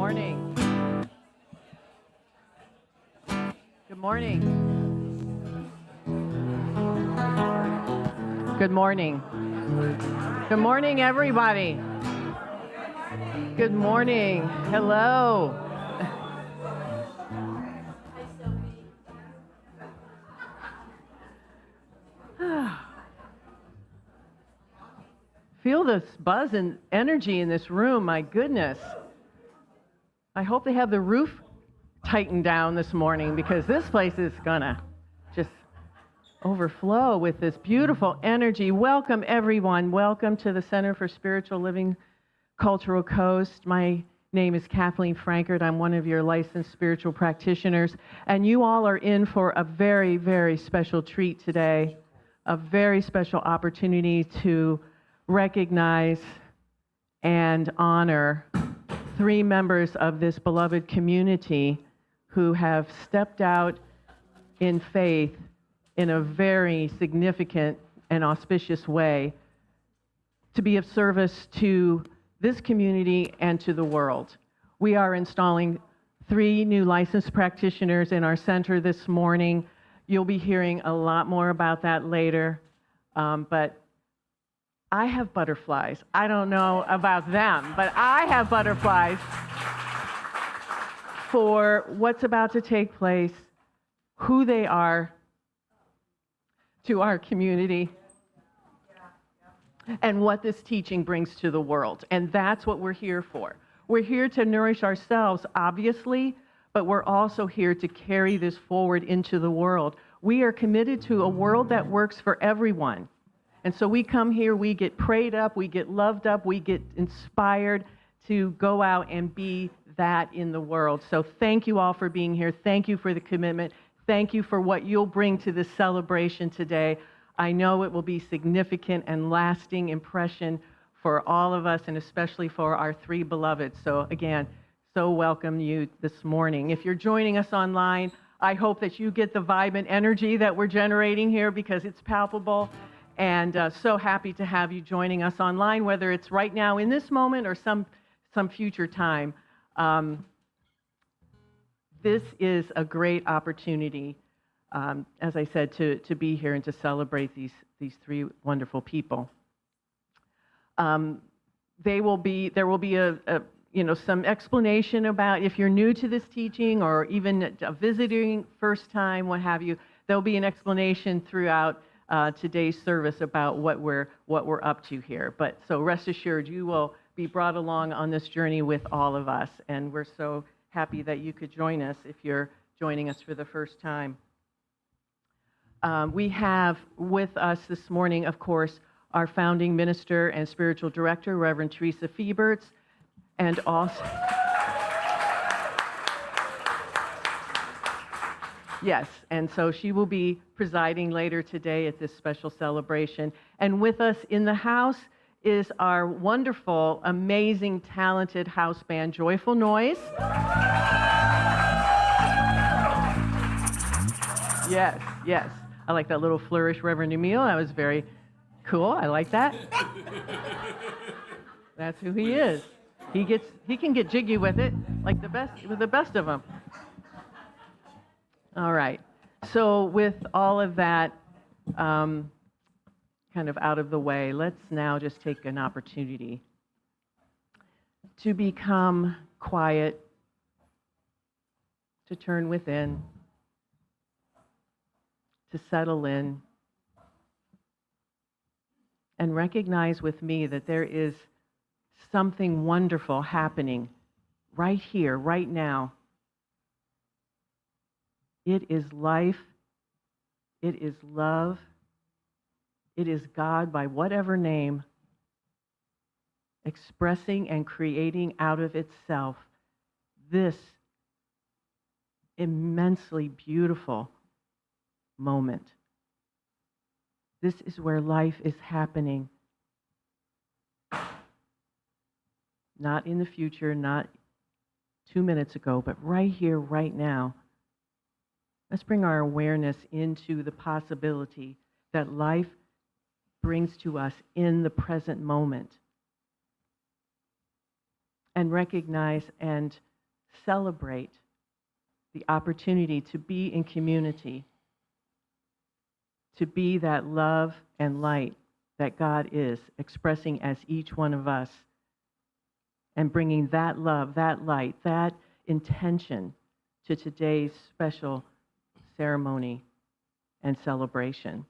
morning. Good morning. Good morning. Good morning, everybody. Good morning. Hello. Feel this buzz and energy in this room. My goodness. I hope they have the roof tightened down this morning, because this place is gonna just overflow with this beautiful energy. Welcome, everyone. Welcome to the Center for Spiritual Living Cultural Coast. My name is Kathleen Frankert. I'm one of your licensed spiritual practitioners, and you all are in for a very, very special treat today, a very special opportunity to recognize and honor 3 members of this beloved community who have stepped out in faith in a very significant and auspicious way to be of service to this community and to the world. We are installing 3 new licensed practitioners in our center this morning. You'll be hearing a lot more about that later, but I have butterflies. I don't know about them, but I have butterflies for what's about to take place, who they are to our community, and what this teaching brings to the world. And that's what we're here for. We're here to nourish ourselves, obviously, but we're also here to carry this forward into the world. We are committed to a world that works for everyone. And so we come here, we get prayed up, we get loved up, we get inspired to go out and be that in the world. So thank you all for being here. Thank you for the commitment. Thank you for what you'll bring to this celebration today. I know it will be significant and lasting impression for all of us, and especially for our 3 beloveds. So again, so welcome you this morning. If you're joining us online, I hope that you get the vibe and energy that we're generating here, because it's palpable. And so happy to have you joining us online, whether it's right now in this moment or some future time. This is a great opportunity, as I said, to be here and to celebrate these 3 wonderful people. There will be some explanation about, if you're new to this teaching or even visiting first time, what have you. There'll be an explanation throughout today's service about what we're up to here. But so rest assured, you will be brought along on this journey with all of us, and we're so happy that you could join us if you're joining us for the first time. We have with us this morning, of course, our founding minister and spiritual director, Reverend Theresa, and also yes, and so she will be presiding later today at this special celebration. And with us in the house is our wonderful, amazing, talented house band, Joyful Noise. Yes, yes. I like that little flourish, Reverend Emil. That was very cool. I like that. That's who he is. He can get jiggy with it, like the best of them. All right. So with all of that kind of out of the way, let's now just take an opportunity to become quiet, to turn within, to settle in, and recognize with me that there is something wonderful happening right here, right now. It is life, it is love, it is God, by whatever name, expressing and creating out of itself this immensely beautiful moment. This is where life is happening. Not in the future, not 2 minutes ago, but right here, right now. Let's bring our awareness into the possibility that life brings to us in the present moment, and recognize and celebrate the opportunity to be in community, to be that love and light that God is expressing as each one of us, and bringing that love, that light, that intention to today's special ceremony and celebration.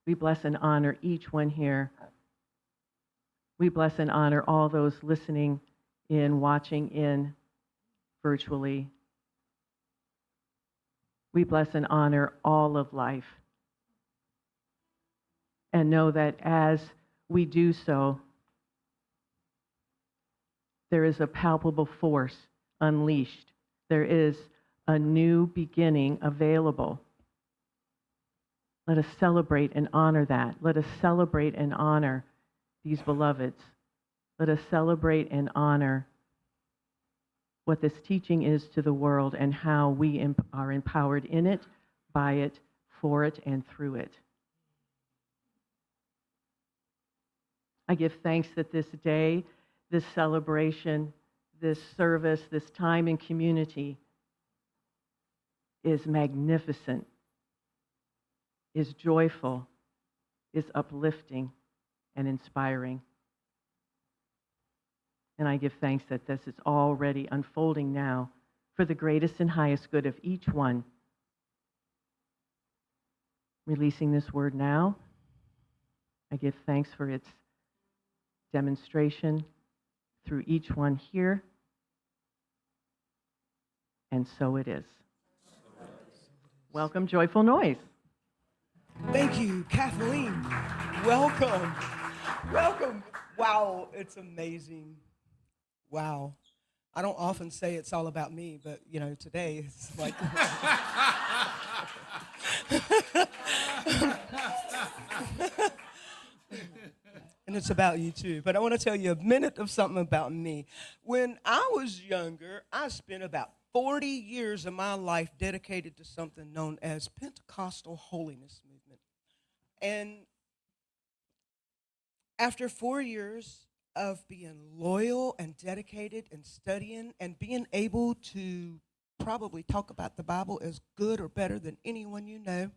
We bless and honor each one here. We bless and honor all those listening in, watching in, virtually. We bless and honor all of life. And know that as we do so, there is a palpable force unleashed. There is a new beginning available. Let us celebrate and honor that. Let us celebrate and honor these beloveds. Let us celebrate and honor what this teaching is to the world and how we are empowered in it, by it, for it, and through it. I give thanks that this day, this celebration, this service, this time in community is magnificent, is joyful, is uplifting, and inspiring. And I give thanks that this is already unfolding now for the greatest and highest good of each one. Releasing this word now, I give thanks for its demonstration through each one here, and so it is. Welcome, Joyful Noise. Thank you, Kathleen. Welcome. Welcome. Wow, it's amazing. Wow. I don't often say it's all about me, but, today it's like... And it's about you too. But I want to tell you a minute of something about me. When I was younger, I spent about 40 years of my life dedicated to something known as Pentecostal holiness movement. And after 4 years of being loyal and dedicated and studying and being able to probably talk about the Bible as good or better than anyone you know,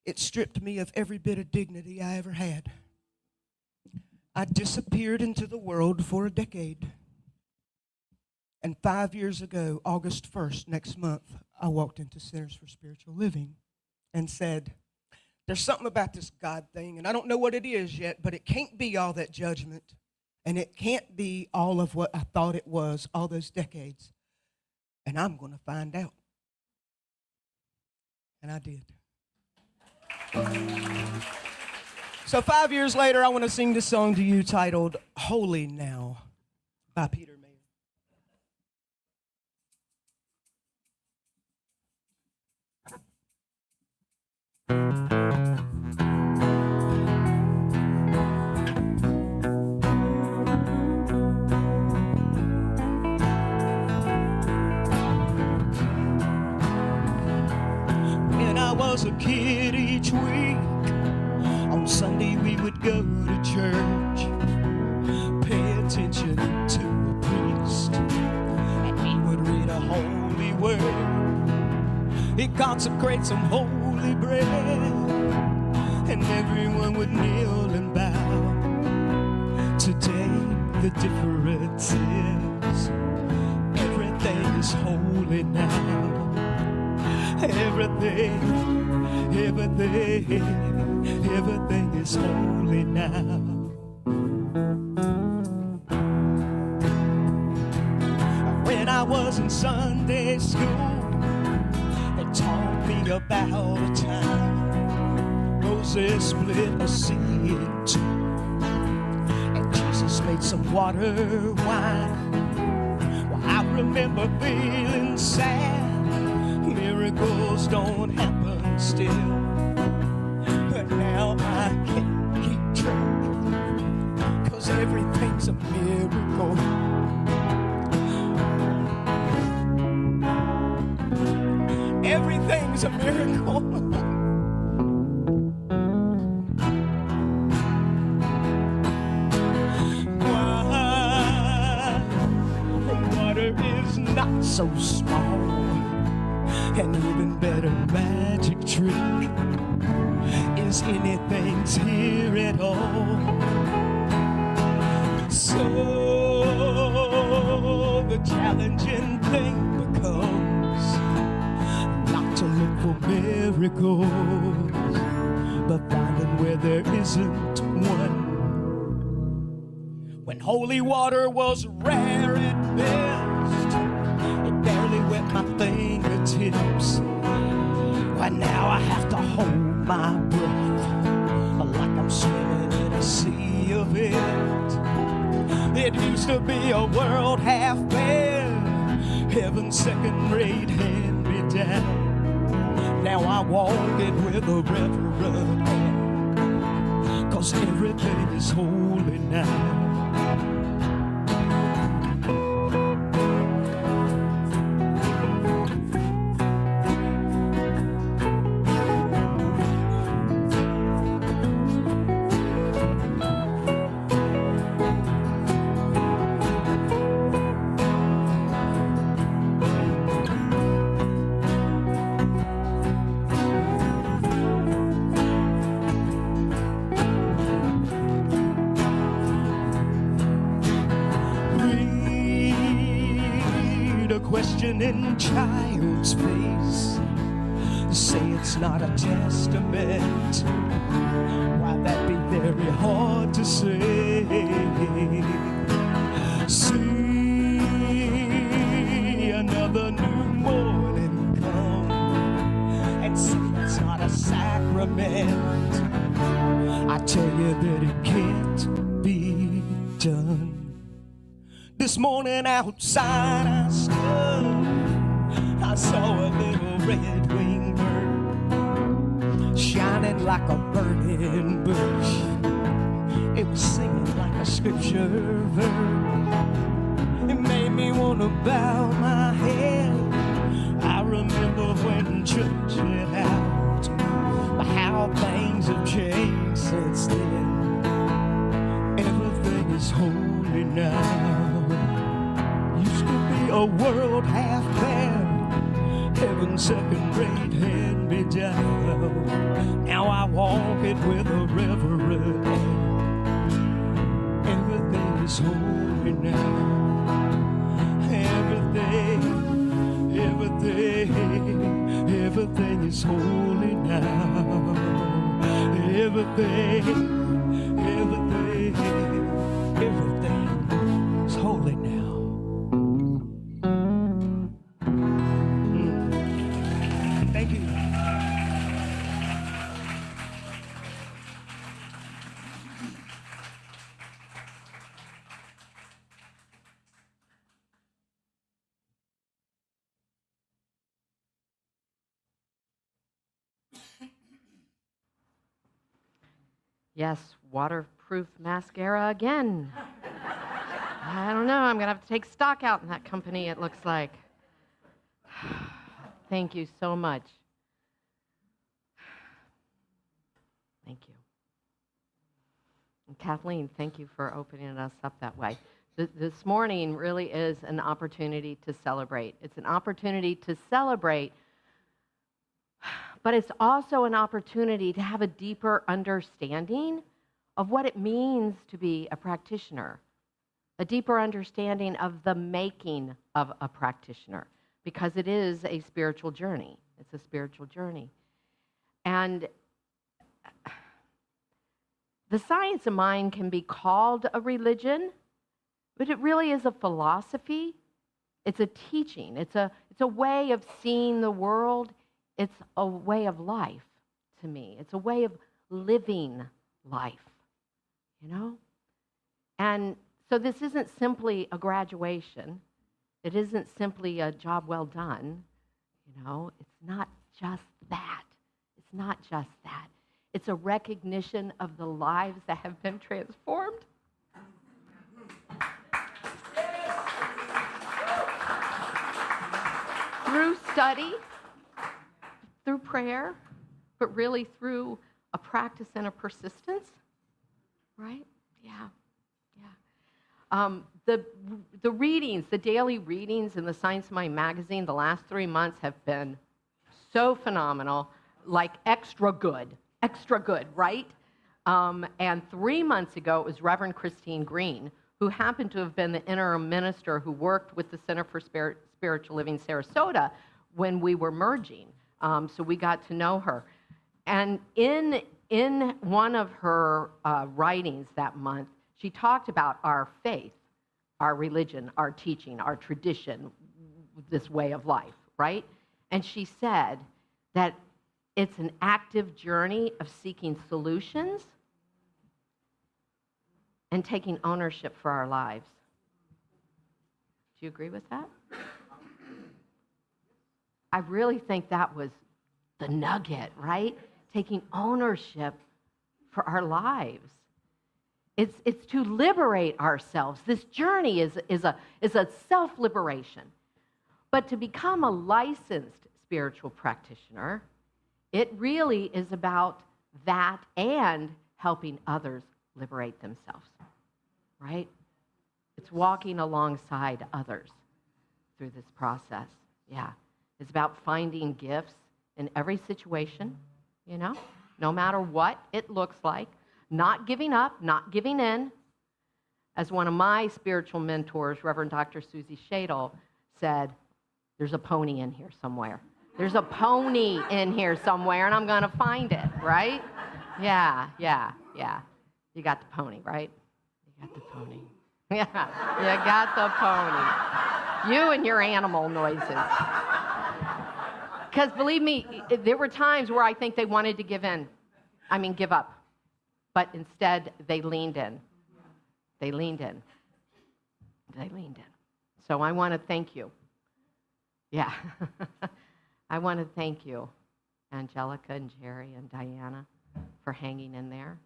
it stripped me of every bit of dignity I ever had. I disappeared into the world for a decade. And 5 years ago, August 1st, next month, I walked into Centers for Spiritual Living and said, there's something about this God thing, and I don't know what it is yet, but it can't be all that judgment, and it can't be all of what I thought it was all those decades. And I'm going to find out. And I did. So 5 years later, I want to sing this song to you titled Holy Now by Peter Mayer. When I was a kid each week, on Sunday we would go to church, pay attention to the priest, and he would read a holy word. He consecrates some holy bread, and everyone would kneel and bow. Today the difference is everything is holy now. Everything is holy now. When I was in Sunday school, they taught me about a time Moses split a sea in two, and Jesus made some water wine. Well, I remember feeling sad. Miracles don't happen still, but now I can't keep track, 'cause everything's a miracle. Everything's a miracle. Why? not so small. An even better magic trick is anything's here at all. So the challenging thing becomes not to look for miracles, but finding where there isn't one. When holy water was rare at best, it barely wet my fingertips. But now I have to hold my breath like I'm swimming in a sea of it. It used to be a world half bad, heaven's second-rate hand-me-down. Now I walk it with a reverent hand, 'cause everything is holy now. In child's face, say it's not a testament. Why that be very hard to say? See another new morning come and say it's not a sacrament. I tell you that it can't be done. This morning outside I stood, I saw a little red-winged bird shining like a burning bush. It was singing like a scripture verse. It made me want to bow my head. I remember when church let out, how things have changed since then. Everything is holy now. Used to be a world half bad, heaven's second-rate hand-me-down. Now I walk it with a reverent hand. Everything is holy now. Everything is holy now. Everything is holy now. Thank you. Yes, waterproof mascara again. I don't know, I'm gonna have to take stock out in that company, it looks like. Thank you so much. Thank you. And Kathleen, thank you for opening us up that way. This morning really is an opportunity to celebrate. It's an opportunity to celebrate, but it's also an opportunity to have a deeper understanding of what it means to be a practitioner, a deeper understanding of the making of a practitioner, because it is a spiritual journey. It's a spiritual journey. And the science of mind can be called a religion, but it really is a philosophy. It's a teaching. It's a way of seeing the world. It's a way of life to me. It's a way of living life, you know? And so this isn't simply a graduation. It isn't simply a job well done, you know? It's not just that. It's not just that. It's a recognition of the lives that have been transformed. Through study, through prayer, but really through a practice and a persistence, right? Yeah. The readings, the daily readings in the Science of Mind magazine, the last 3 months have been so phenomenal, like extra good, right? And 3 months ago, it was Reverend Christine Green, who happened to have been the interim minister who worked with the Center for Spiritual Living Sarasota when we were merging. So we got to know her. And in one of her writings that month, she talked about our faith, our religion, our teaching, our tradition, this way of life, right? And she said that it's an active journey of seeking solutions and taking ownership for our lives. Do you agree with that? I really think that was the nugget, right? Taking ownership for our lives. It's to liberate ourselves. This journey is a self-liberation. But to become a licensed spiritual practitioner, it really is about that and helping others liberate themselves, right? It's walking alongside others through this process. Yeah. It's about finding gifts in every situation, no matter what it looks like. Not giving up, not giving in. As one of my spiritual mentors, Reverend Dr. Susie Shadle, said, there's a pony in here somewhere. There's a pony in here somewhere, and I'm going to find it, right? Yeah. You got the pony, right? You got the pony. Yeah, you got the pony. You and your animal noises. Because believe me, there were times where I think they wanted to give up. But instead, they leaned in. They leaned in. So I want to thank you. Yeah. I want to thank you, Angelica and Jerry and Diana, for hanging in there.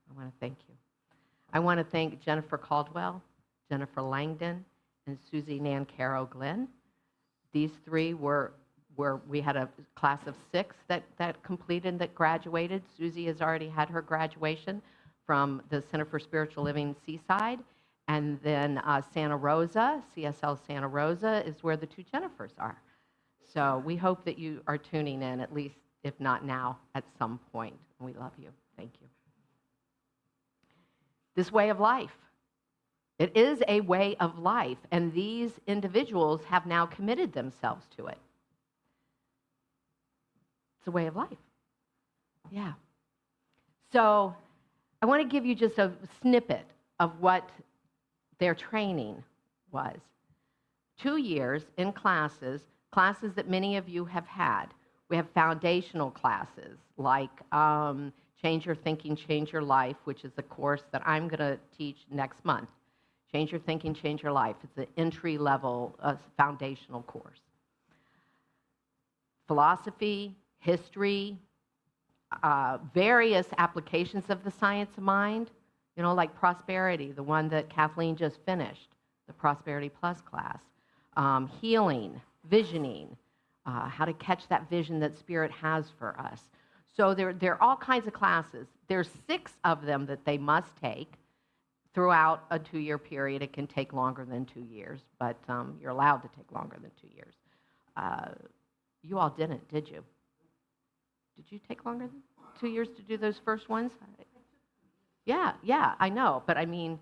I want to thank you. I want to thank Jennifer Caldwell, Jennifer Langdon, and Susie Nancaro Glenn. These three we had a class of 6 that completed, that graduated. Susie has already had her graduation from the Center for Spiritual Living Seaside. And then Santa Rosa, CSL Santa Rosa, is where the 2 Jennifers are. So we hope that you are tuning in, at least, if not now, at some point. We love you. Thank you. This way of life. It is a way of life, and these individuals have now committed themselves to it. It's a way of life. Yeah. So I want to give you just a snippet of what their training was. 2 years in classes that many of you have had. We have foundational classes like Change Your Thinking, Change Your Life, which is the course that I'm going to teach next month. Change Your Thinking, Change Your Life. It's an entry-level foundational course. Philosophy, history, various applications of the science of mind, like prosperity, the one that Kathleen just finished, the Prosperity Plus class, healing, visioning, how to catch that vision that Spirit has for us. So there are all kinds of classes. There's 6 of them that they must take throughout a 2-year period. It can take longer than 2 years, but you're allowed to take longer than 2 years. You all didn't, did you? Did you take longer than 2 years to do those first ones? Yeah, I know. But I mean,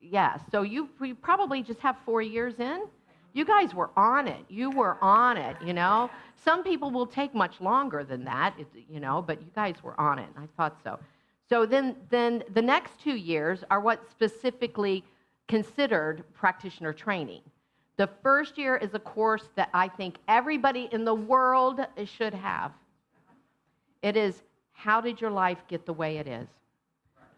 yeah. So you probably just have 4 years in. You guys were on it. You were on it, Some people will take much longer than that, but you guys were on it. And I thought so. So then the next 2 years are what's specifically considered practitioner training. The first year is a course that I think everybody in the world should have. It is, how did your life get the way it is?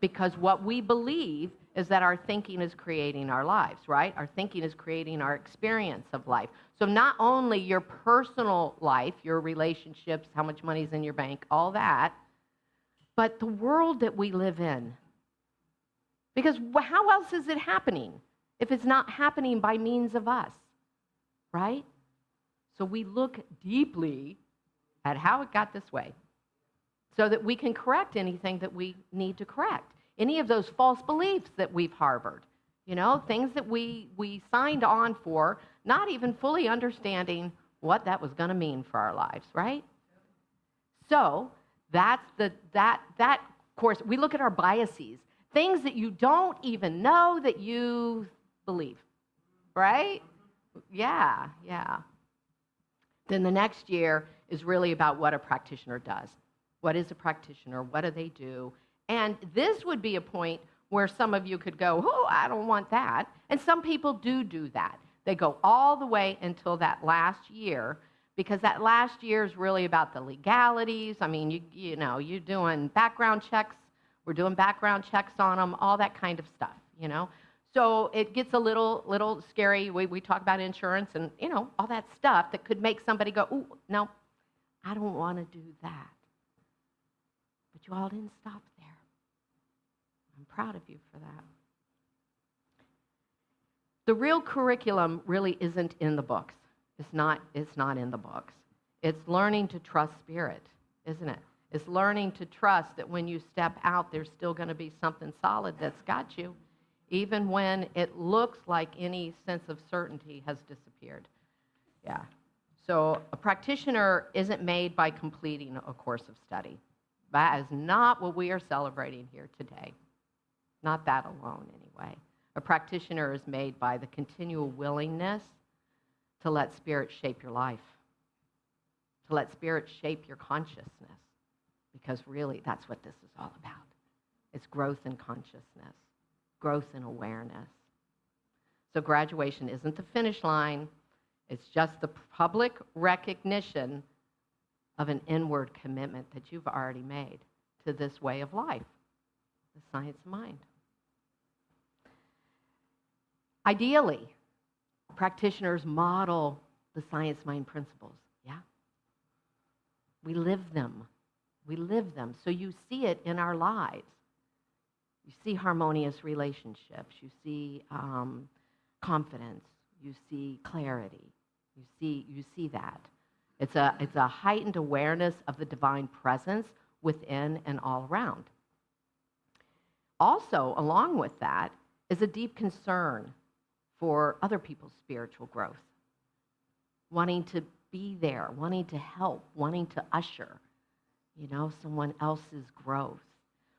Because what we believe is that our thinking is creating our lives, right? Our thinking is creating our experience of life. So not only your personal life, your relationships, how much money's in your bank, all that, but the world that we live in. Because how else is it happening if it's not happening by means of us, right? So we look deeply at how it got this way so that we can correct anything that we need to correct. Any of those false beliefs that we've harbored, You know, things that we signed on for, not even fully understanding what that was going to mean for our lives, right? So that of course, we look at our biases, things that you don't even know that you believe, right? Yeah. Then the next year is really about what a practitioner does. What is a practitioner? What do they do? And this would be a point where some of you could go, oh, I don't want that. And some people do that. They go all the way until that last year, because that last year is really about the legalities. I mean, you know, you're doing background checks. We're doing background checks on them, all that kind of stuff, you know. So it gets a little scary. We talk about insurance and, you know, all that stuff that could make somebody go, oh, no, I don't want to do that. But you all didn't stop there. I'm proud of you for that. The real curriculum really isn't in the books. It's not in the books. It's learning to trust spirit, isn't it? It's learning to trust that when you step out, there's still going to be something solid that's got you, even when it looks like any sense of certainty has disappeared. Yeah. So a practitioner isn't made by completing a course of study. That is not what we are celebrating here today. Not that alone, anyway. A practitioner is made by the continual willingness to let Spirit shape your life, to let Spirit shape your consciousness, because really that's what this is all about. It's growth in consciousness, growth in awareness. So graduation isn't the finish line. It's just the public recognition of an inward commitment that you've already made to this way of life, the science of mind. Ideally, practitioners model the science mind principles, yeah? We live them. We live them. So you see it in our lives. You see harmonious relationships. You see confidence. You see clarity. You see that. It's a heightened awareness of the divine presence within and all around. Also, along with that, is a deep concern for other people's spiritual growth, wanting to be there, wanting to help, wanting to usher, you know, someone else's growth,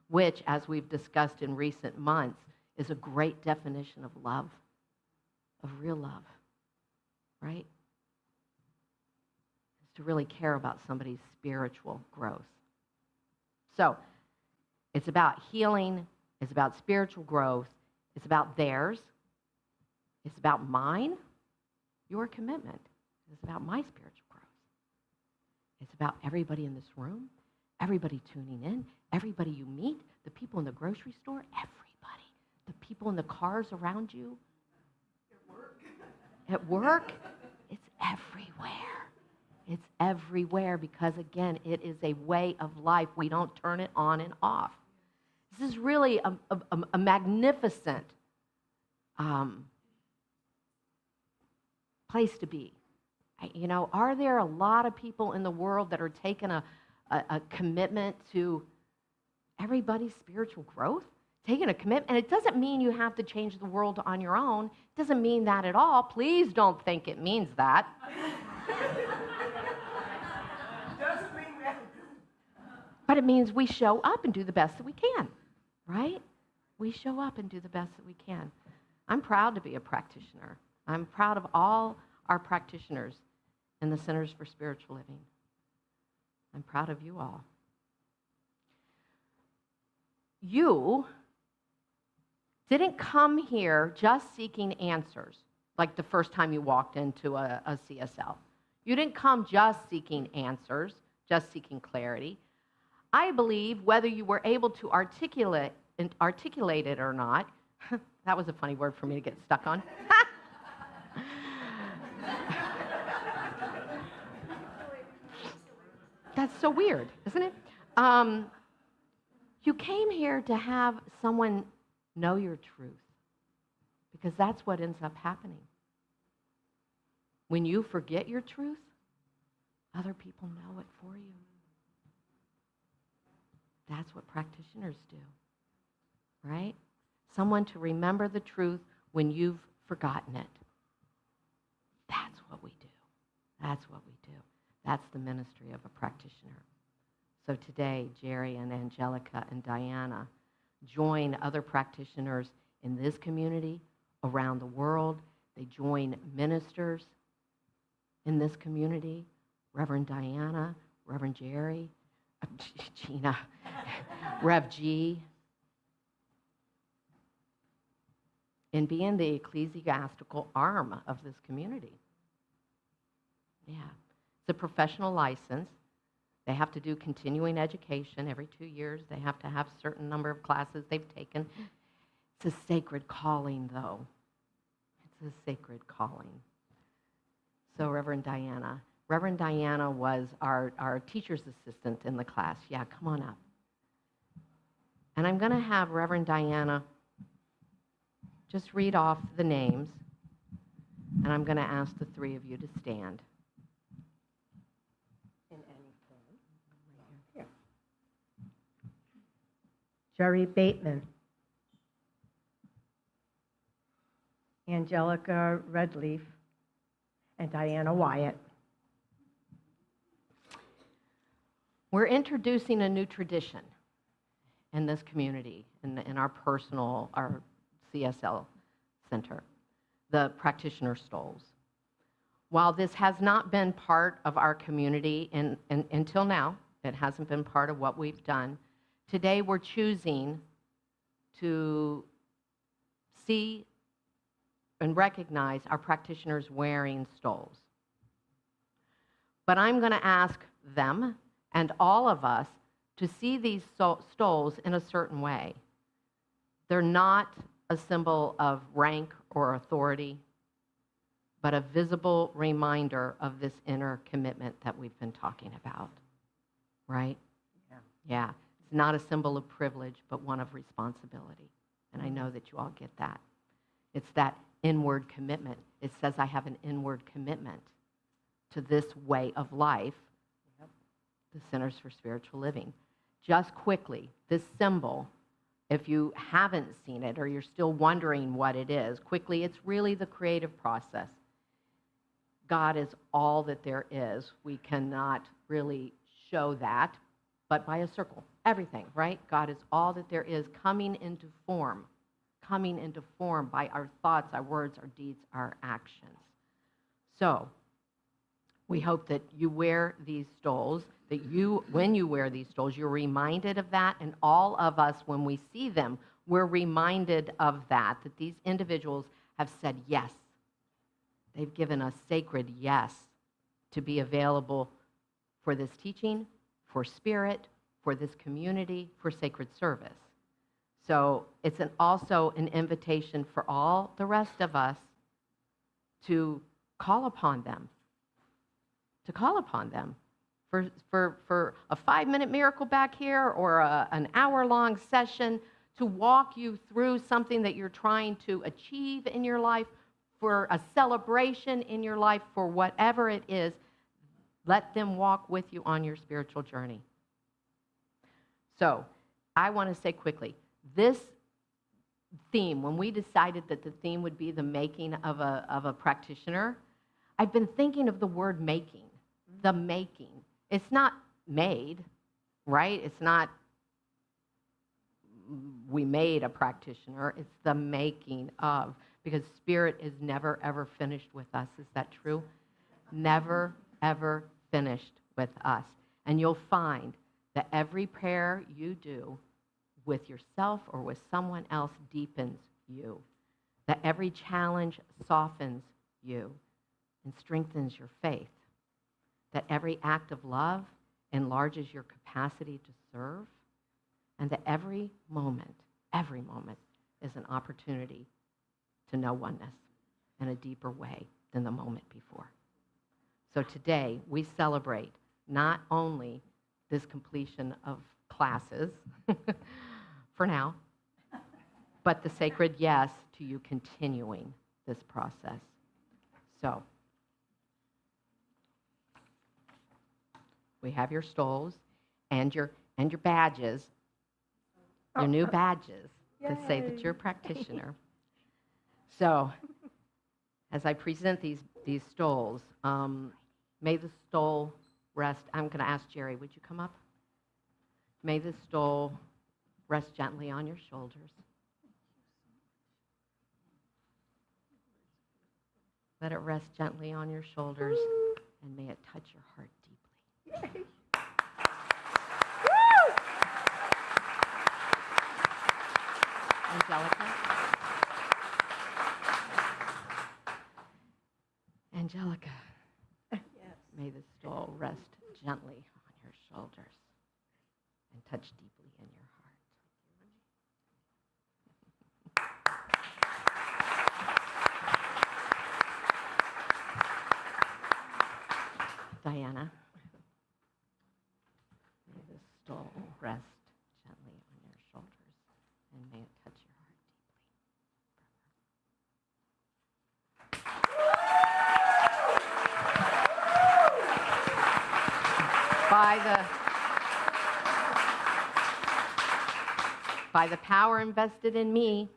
which, as we've discussed in recent months, is a great definition of love, of real love, right? Is to really care about somebody's spiritual growth. So it's about healing, it's about spiritual growth, it's about theirs, it's about mine, your commitment. It's about my spiritual growth. It's about everybody in this room, everybody tuning in, everybody you meet, the people in the grocery store, everybody, the people in the cars around you. At work, it's everywhere. It's everywhere because, again, it is a way of life. We don't turn it on and off. This is really a magnificent place to be. You know, are there a lot of people in the world that are taking a commitment to everybody's spiritual growth? Taking a commitment, and it doesn't mean you have to change the world on your own. It doesn't mean that at all. Please don't think it means that. Doesn't mean that. But it means we show up and do the best that we can, right? We show up and do the best that we can. I'm proud to be a practitioner. I'm proud of all our practitioners in the Centers for Spiritual Living. I'm proud of you all. You didn't come here just seeking answers, like the first time you walked into a CSL. You didn't come just seeking answers, just seeking clarity. I believe whether you were able to articulate it or not, that was a funny word for me to get stuck on. That's so weird, isn't it? You came here to have someone know your truth, because that's what ends up happening. When you forget your truth, other people know it for you. That's what practitioners do, right? Someone to remember the truth when you've forgotten it. That's what we do. That's what we do. That's the ministry of a practitioner. So today, Jerry and Angelica and Diana join other practitioners in this community, around the world. They join ministers in this community, Reverend Diana, Reverend Jerry, Gina, Rev G, in being the ecclesiastical arm of this community. Yeah. It's a professional license. They have to do continuing education every 2 years. They have to have a certain number of classes they've taken. It's a sacred calling, though. It's a sacred calling. So Reverend Diana was our teacher's assistant in the class. Yeah, come on up. And I'm going to have Reverend Diana just read off the names, and I'm going to ask the three of you to stand. In any form. Here. Jerry Bateman. Angelica Redleaf. And Diana Wyatt. We're introducing a new tradition in this community, in our CSL Center, the practitioner stoles. While this has not been part of our community until now, it hasn't been part of what we've done, today we're choosing to see and recognize our practitioners wearing stoles. But I'm going to ask them and all of us to see these stoles in a certain way. They're not a symbol of rank or authority, but a visible reminder of this inner commitment that we've been talking about, right? Yeah. It's not a symbol of privilege, but one of responsibility. And I know that you all get that. It's that inward commitment. It says I have an inward commitment to this way of life, the Centers for Spiritual Living. Just quickly, this symbol, if you haven't seen it or you're still wondering what it is, quickly, it's really the creative process. God is all that there is. We cannot really show that, but by a circle, everything, right? God is all that there is coming into form by our thoughts, our words, our deeds, our actions. So, we hope that you wear these stoles, when you wear these stoles, you're reminded of that, and all of us, when we see them, we're reminded of that these individuals have said yes. They've given a sacred yes to be available for this teaching, for spirit, for this community, for sacred service. So it's also an invitation for all the rest of us to call upon them, for a 5-minute miracle back here or an hour-long session to walk you through something that you're trying to achieve in your life, for a celebration in your life, for whatever it is. Let them walk with you on your spiritual journey. So I want to say quickly, this theme, when we decided that the theme would be the making of a practitioner, I've been thinking of the word making, the making. It's not made, right? It's not we made a practitioner. It's the making of, because spirit is never, ever finished with us. Is that true? Never, ever finished with us. And you'll find that every prayer you do with yourself or with someone else deepens you. That every challenge softens you and strengthens your faith. That every act of love enlarges your capacity to serve. And that every moment is an opportunity to know oneness in a deeper way than the moment before. So today, we celebrate not only this completion of classes, for now, but the sacred yes to you continuing this process. So, we have your stoles and your badges, your new badges that say that you're a practitioner. So, as I present these stoles, may the stole rest. I'm going to ask Jerry, would you come up? May the stole rest gently on your shoulders. Let it rest gently on your shoulders, and may it touch your heart deeply. Angelica? Angelica, Yes. may the stole rest gently on your shoulders and touch deeply in your heart. Diana, may the stole rest gently on your shoulders and may it touch your heart deeply. By the power invested in me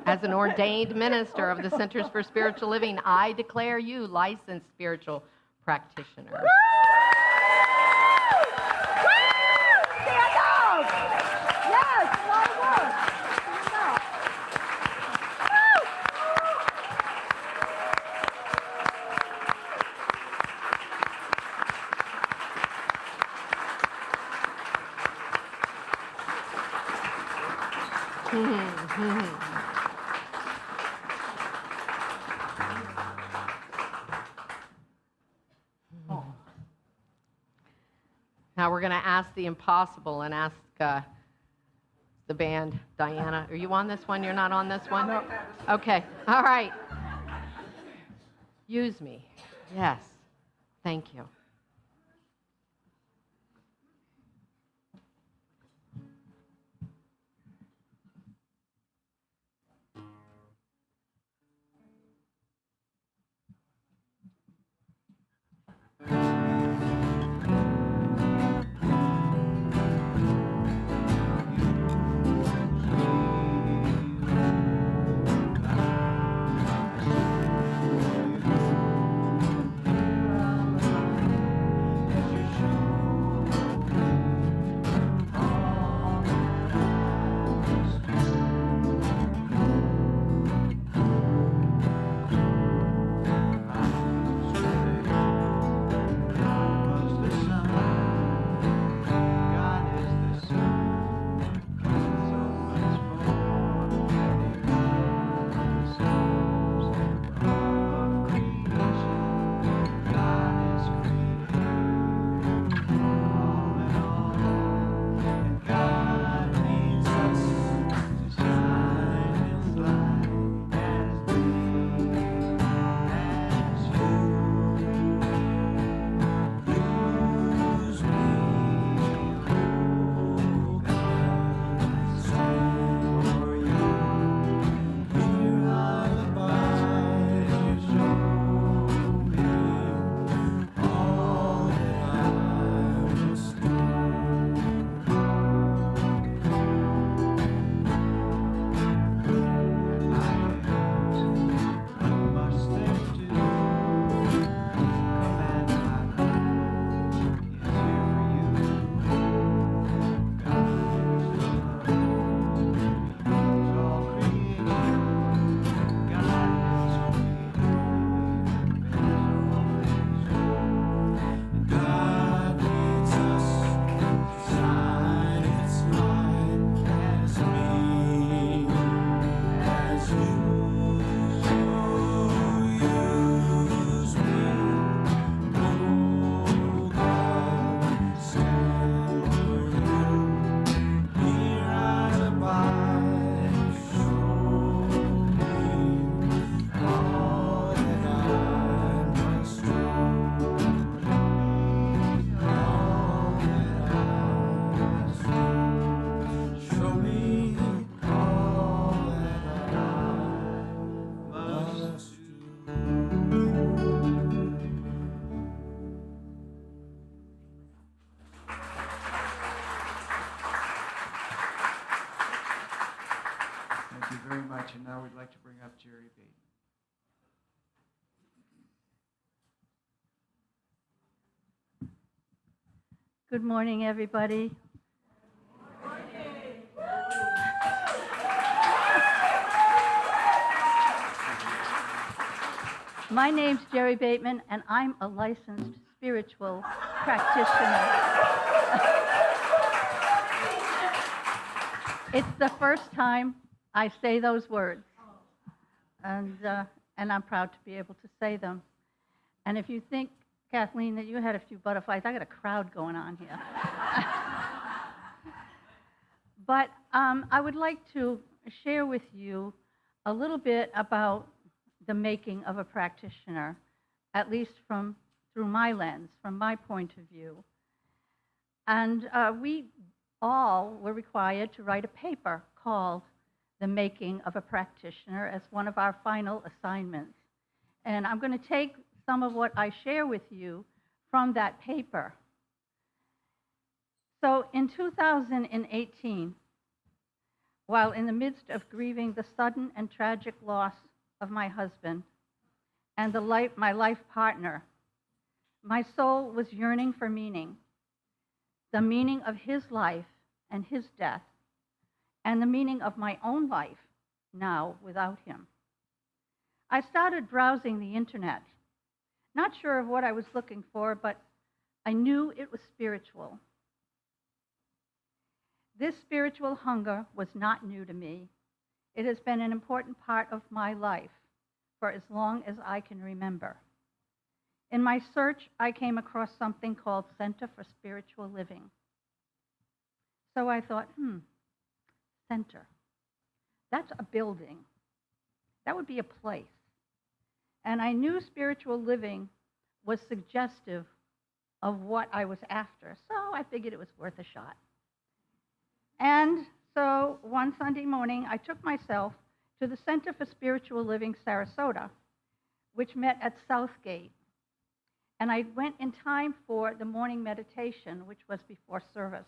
as an ordained minister of the Centers for Spiritual Living, I declare you licensed spiritual practitioners. Stand up! Yes, a lot of work. Now we're going to ask the impossible and ask the band. Diana, are you on this one? You're not on this one? No. Okay. All right. Use me. Yes. Thank you. Good morning, everybody. My name's Jerry Bateman, and I'm a licensed spiritual practitioner. It's the first time I say those words, and I'm proud to be able to say them. And if you think, Kathleen, that you had a few butterflies, I got a crowd going on here. But I would like to share with you a little bit about the making of a practitioner, at least through my lens, from my point of view. And we all were required to write a paper called The Making of a Practitioner as one of our final assignments. And I'm going to take some of what I share with you from that paper. So in 2018, while in the midst of grieving the sudden and tragic loss of my husband and my life partner, my soul was yearning for meaning, the meaning of his life and his death, and the meaning of my own life now without him. I started browsing the internet, not sure of what I was looking for, but I knew it was spiritual. This spiritual hunger was not new to me. It has been an important part of my life for as long as I can remember. In my search, I came across something called Center for Spiritual Living. So I thought, center. That's a building. That would be a place. And I knew spiritual living was suggestive of what I was after, so I figured it was worth a shot. And so one Sunday morning, I took myself to the Center for Spiritual Living, Sarasota, which met at Southgate. And I went in time for the morning meditation, which was before service.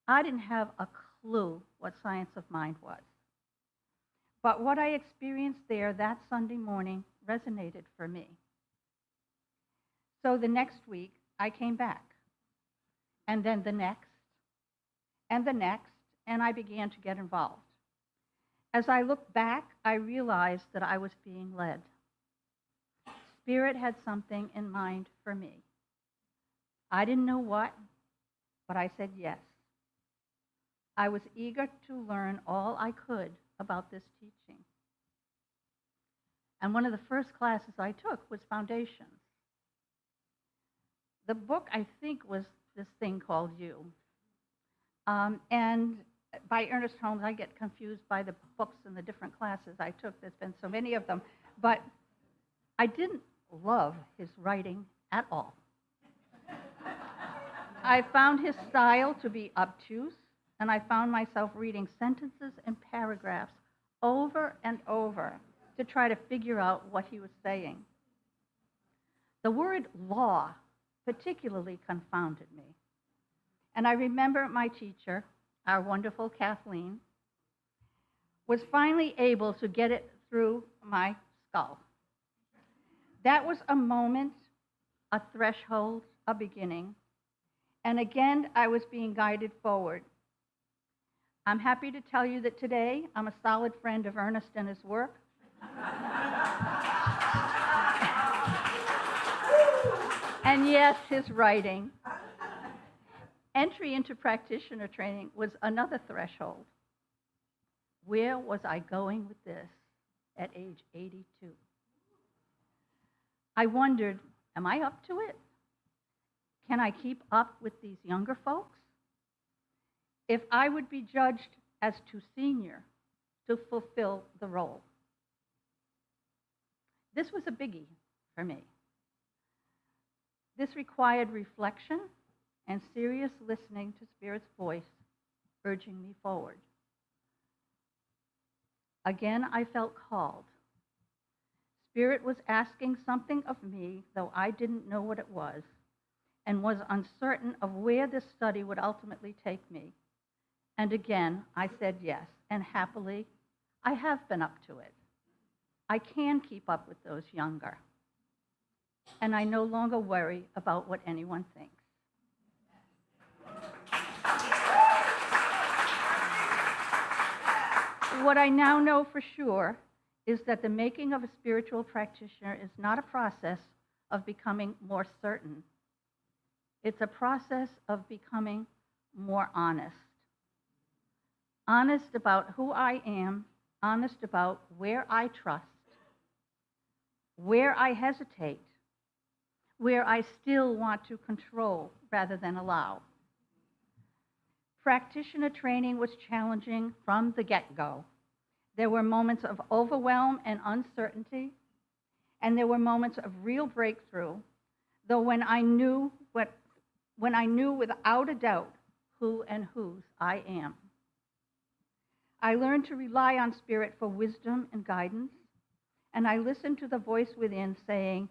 I didn't have a clue what science of mind was. But what I experienced there that Sunday morning resonated for me. So the next week, I came back. And then the next, and the next, and I began to get involved. As I looked back, I realized that I was being led. Spirit had something in mind for me. I didn't know what, but I said yes. I was eager to learn all I could about this teaching. And one of the first classes I took was Foundations. The book, I think, was this thing called You. And by Ernest Holmes, I get confused by the books and the different classes I took. There's been so many of them. But I didn't love his writing at all. I found his style to be obtuse, and I found myself reading sentences and paragraphs over and over to try to figure out what he was saying. The word law particularly confounded me. And I remember my teacher, our wonderful Kathleen, was finally able to get it through my skull. That was a moment, a threshold, a beginning. And again, I was being guided forward. I'm happy to tell you that today I'm a solid friend of Ernest and his work. And yes, his writing. Entry into practitioner training was another threshold. Where was I going with this at age 82? I wondered, am I up to it? Can I keep up with these younger folks? If I would be judged as too senior to fulfill the role. This was a biggie for me. This required reflection and serious listening to Spirit's voice urging me forward. Again, I felt called. Spirit was asking something of me, though I didn't know what it was, and was uncertain of where this study would ultimately take me. And again, I said yes, and happily, I have been up to it. I can keep up with those younger. And I no longer worry about what anyone thinks. What I now know for sure is that the making of a spiritual practitioner is not a process of becoming more certain. It's a process of becoming more honest. Honest about who I am, honest about where I trust, where I hesitate, where I still want to control rather than allow. Practitioner training was challenging from the get-go. There were moments of overwhelm and uncertainty, and there were moments of real breakthrough, though when I knew without a doubt who and whose I am. I learned to rely on Spirit for wisdom and guidance, and I listened to the voice within saying,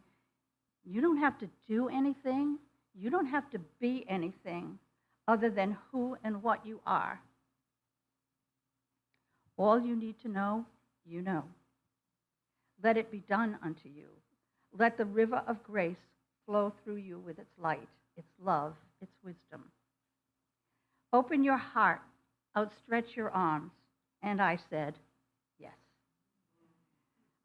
you don't have to do anything, you don't have to be anything other than who and what you are. All you need to know, you know. Let it be done unto you. Let the river of grace flow through you with its light, its love, its wisdom. Open your heart, outstretch your arms. And I said, yes.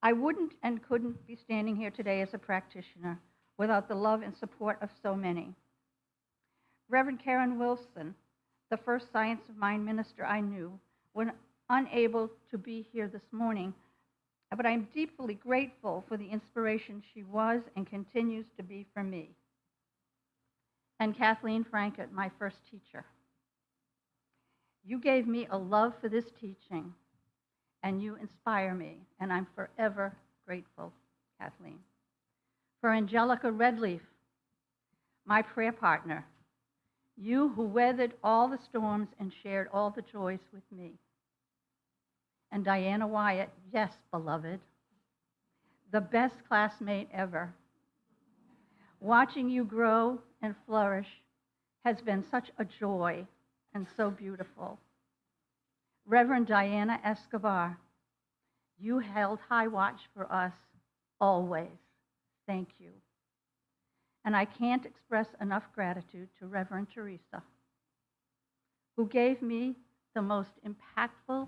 I wouldn't and couldn't be standing here today as a practitioner without the love and support of so many. Reverend Karen Wilson, the first Science of Mind minister I knew, was unable to be here this morning, but I'm deeply grateful for the inspiration she was and continues to be for me. And Kathleen Frankett, my first teacher. You gave me a love for this teaching, and you inspire me, and I'm forever grateful, Kathleen. For Angelica Redleaf, my prayer partner, you who weathered all the storms and shared all the joys with me. And Diana Wyatt, yes, beloved, the best classmate ever. Watching you grow and flourish has been such a joy and so beautiful. Reverend Diana Escobar, you held high watch for us always. Thank you. And I can't express enough gratitude to Reverend Theresa, who gave me the most impactful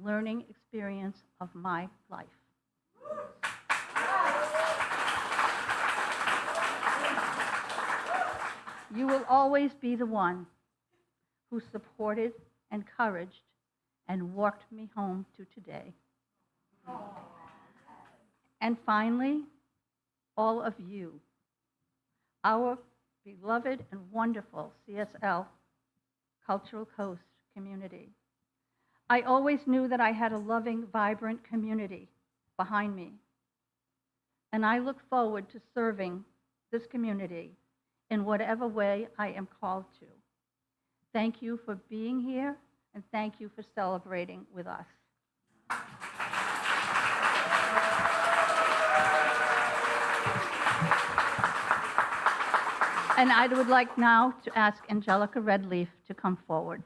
learning experience of my life. You will always be the one who supported, encouraged, and walked me home to today. And finally, all of you, our beloved and wonderful CSL Cultural Coast community. I always knew that I had a loving, vibrant community behind me. And I look forward to serving this community in whatever way I am called to. Thank you for being here, and thank you for celebrating with us. And I would like now to ask Angelica Redleaf to come forward.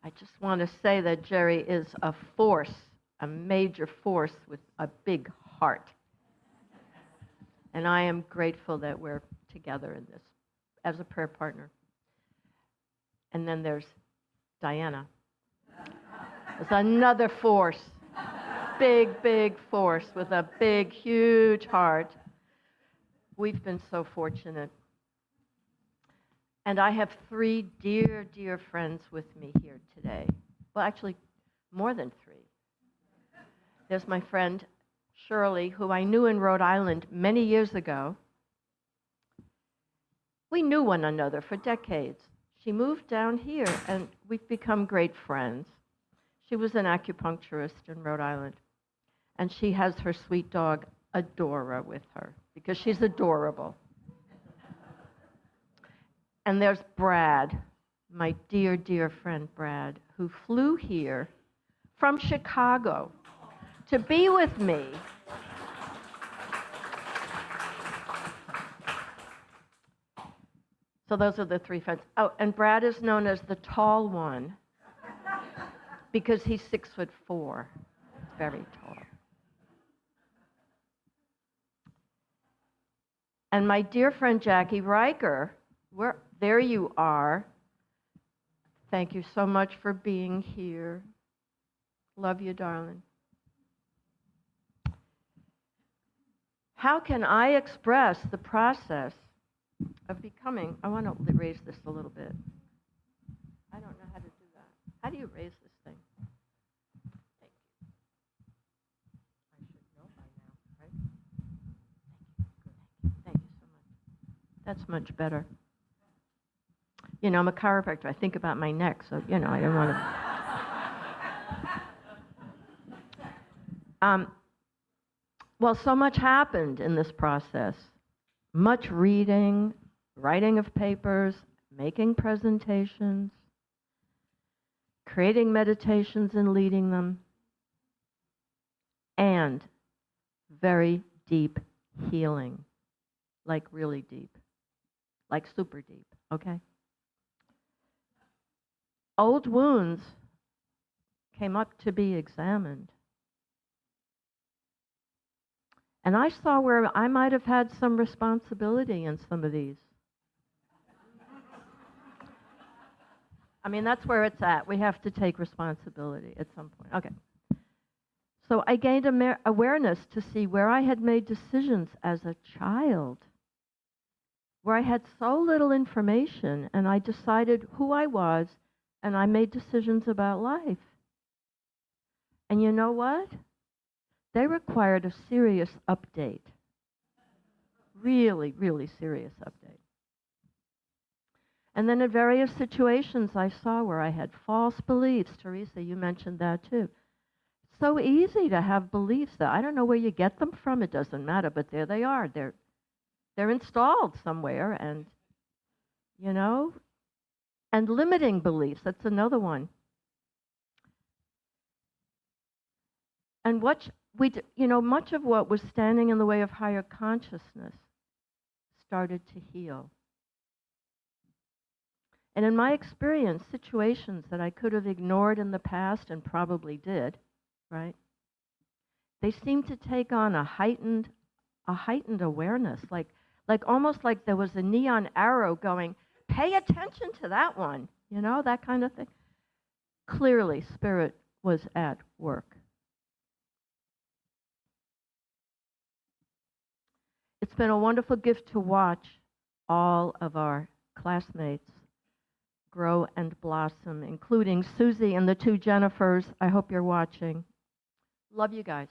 I just want to say that Jerry is a force, a major force with a big heart. And I am grateful that we're together in this as a prayer partner. And then there's Diana. There's another force, big, big force with a big, huge heart. We've been so fortunate. And I have 3 dear, dear friends with me here today. Well, actually, more than 3. There's my friend Shirley, who I knew in Rhode Island many years ago. We knew one another for decades. She moved down here, and we've become great friends. She was an acupuncturist in Rhode Island, and she has her sweet dog, Adora, with her, because she's adorable. And there's Brad, my dear, dear friend Brad, who flew here from Chicago to be with me. So those are the 3 friends. Oh, and Brad is known as the tall one because he's 6'4", very tall. And my dear friend Jackie Riker, There you are. Thank you so much for being here. Love you, darling. How can I express the process of becoming? I want to raise this a little bit. I don't know how to do that. How do you raise this thing? Thank you. I should know by now, right? Thank you so much. That's much better. You know, I'm a chiropractor. I think about my neck, so, you know, I don't want to. Well, so much happened in this process. Much reading, writing of papers, making presentations, creating meditations and leading them, and very deep healing, like really deep, like super deep, okay? Old wounds came up to be examined. And I saw where I might have had some responsibility in some of these. I mean, that's where it's at. We have to take responsibility at some point. Okay. So I gained awareness to see where I had made decisions as a child, where I had so little information, and I decided who I was, and I made decisions about life. And you know what? They required a serious update. Really, really serious update. And then in various situations I saw where I had false beliefs. Theresa, you mentioned that too. So easy to have beliefs that I don't know where you get them from, it doesn't matter, but there they are. They're installed somewhere, and, you know, and limiting beliefs, that's another one. And much of what was standing in the way of higher consciousness started to heal. And in my experience, situations that I could have ignored in the past and probably did, right? They seemed to take on a heightened awareness, like almost like there was a neon arrow going, pay attention to that one, you know, that kind of thing. Clearly, Spirit was at work. It's been a wonderful gift to watch all of our classmates grow and blossom, including Susie and the two Jennifers. I hope you're watching. Love you guys.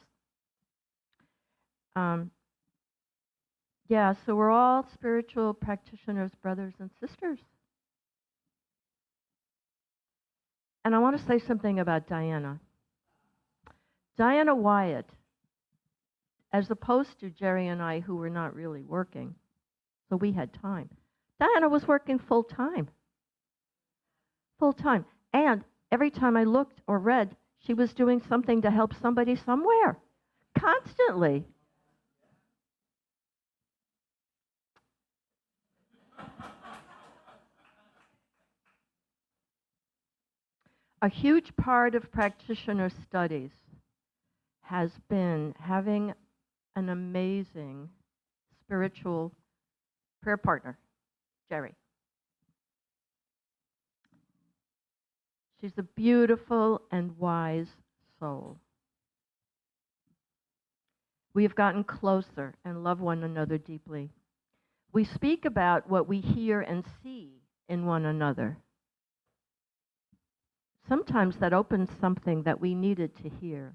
Yeah, so we're all spiritual practitioners, brothers and sisters. And I want to say something about Diana. Diana Wyatt, as opposed to Jerry and I, who were not really working, so we had time. Diana was working full time. Full time. And every time I looked or read, she was doing something to help somebody somewhere. Constantly. A huge part of practitioner studies has been having an amazing spiritual prayer partner, Jerry. She's a beautiful and wise soul. We have gotten closer and love one another deeply. We speak about what we hear and see in one another. Sometimes that opens something that we needed to hear.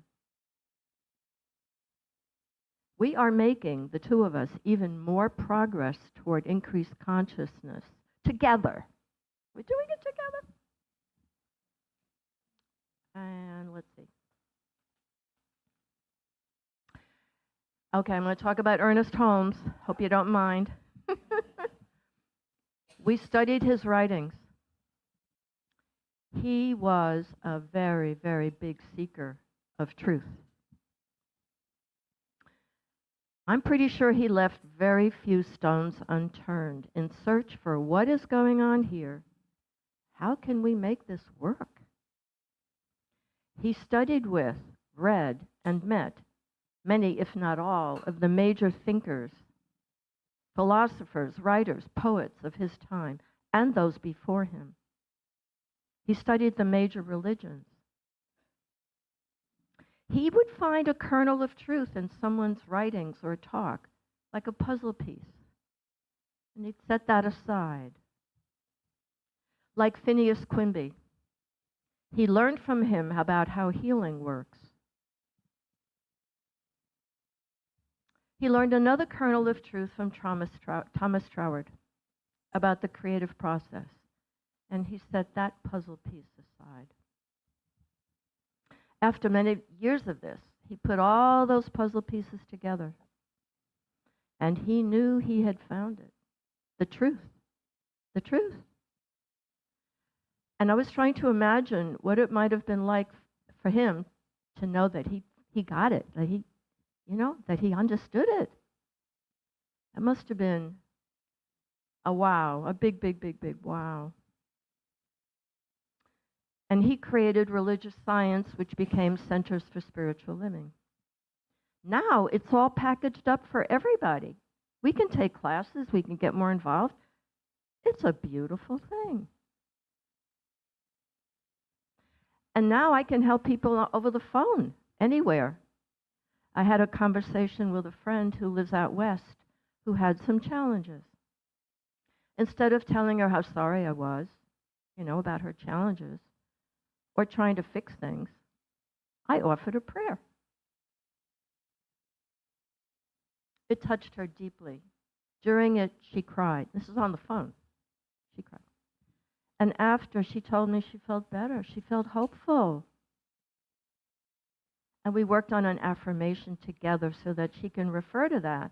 We are making, the two of us, even more progress toward increased consciousness together. We're doing it together. And let's see. Okay, I'm going to talk about Ernest Holmes. Hope you don't mind. We studied his writings. He was a very, very big seeker of truth. I'm pretty sure he left very few stones unturned in search for what is going on here. How can we make this work? He studied with, read, and met many, if not all, of the major thinkers philosophers, writers, poets of his time, and those before him. He studied the major religions. He would find a kernel of truth in someone's writings or talk, like a puzzle piece, and he'd set that aside. Like Phineas Quimby, he learned from him about how healing works. He learned another kernel of truth from Thomas Troward about the creative process, and he set that puzzle piece aside. After many years of this, he put all those puzzle pieces together, and he knew he had found it, the truth, the truth. And I was trying to imagine what it might have been like for him to know that he got it, that he, that he understood it. It must have been a wow, a big, big, big, big wow. And he created religious science, which became Centers for Spiritual Living. Now it's all packaged up for everybody. We can take classes, we can get more involved. It's a beautiful thing. And now I can help people over the phone, anywhere. I had a conversation with a friend who lives out west who had some challenges. Instead of telling her how sorry I was, about her challenges, or trying to fix things, I offered a prayer. It touched her deeply. During it, she cried. This is on the phone. She cried. And after, she told me she felt better. She felt hopeful. And we worked on an affirmation together so that she can refer to that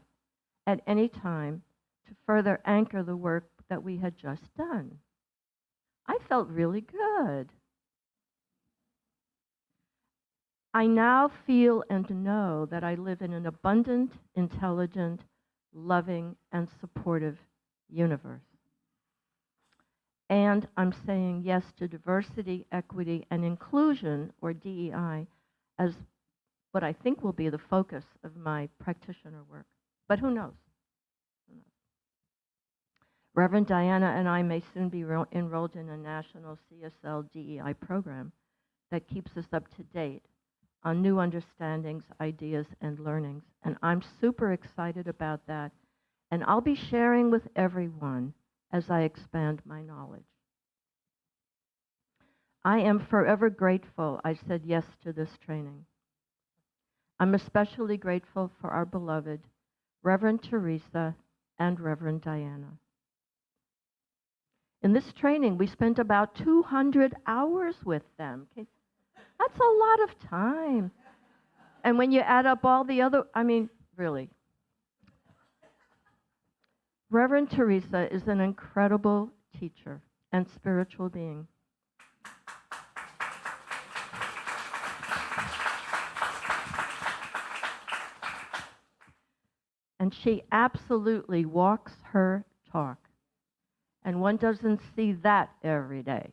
at any time to further anchor the work that we had just done. I felt really good. I now feel and know that I live in an abundant, intelligent, loving, and supportive universe. And I'm saying yes to diversity, equity, and inclusion, or DEI, as what I think will be the focus of my practitioner work. But who knows? Who knows? Reverend Diana and I may soon be enrolled in a national CSL DEI program that keeps us up to date on new understandings, ideas, and learnings. And I'm super excited about that. And I'll be sharing with everyone as I expand my knowledge. I am forever grateful I said yes to this training. I'm especially grateful for our beloved Reverend Theresa and Reverend Diana. In this training, we spent about 200 hours with them. That's a lot of time. And when you add up all the other, really. Reverend Theresa is an incredible teacher and spiritual being. And she absolutely walks her talk. And one doesn't see that every day.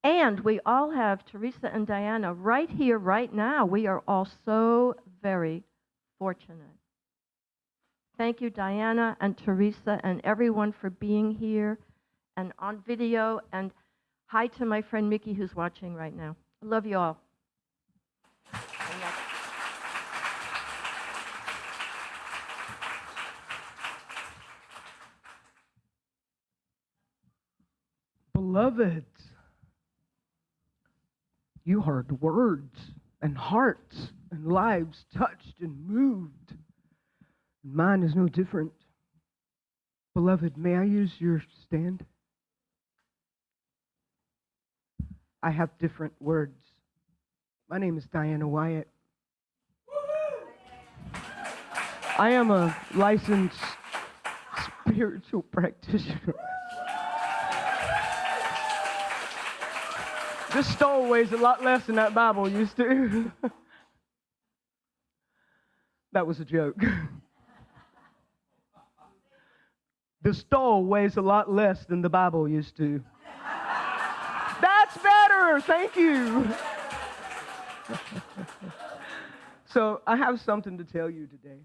And we all have Theresa and Diana right here, right now. We are all so very fortunate. Thank you, Diana and Theresa and everyone for being here and on video. And hi to my friend Mickey who's watching right now. I love you all. Beloveds, you heard words and hearts and lives touched and moved. Mine is no different. Beloved, may I use your stand? I have different words. My name is Diana Wyatt. I am a licensed spiritual practitioner. This stole weighs a lot less than that Bible used to. That was a joke. The stole weighs a lot less than the Bible used to. That's better, thank you. So I have something to tell you today.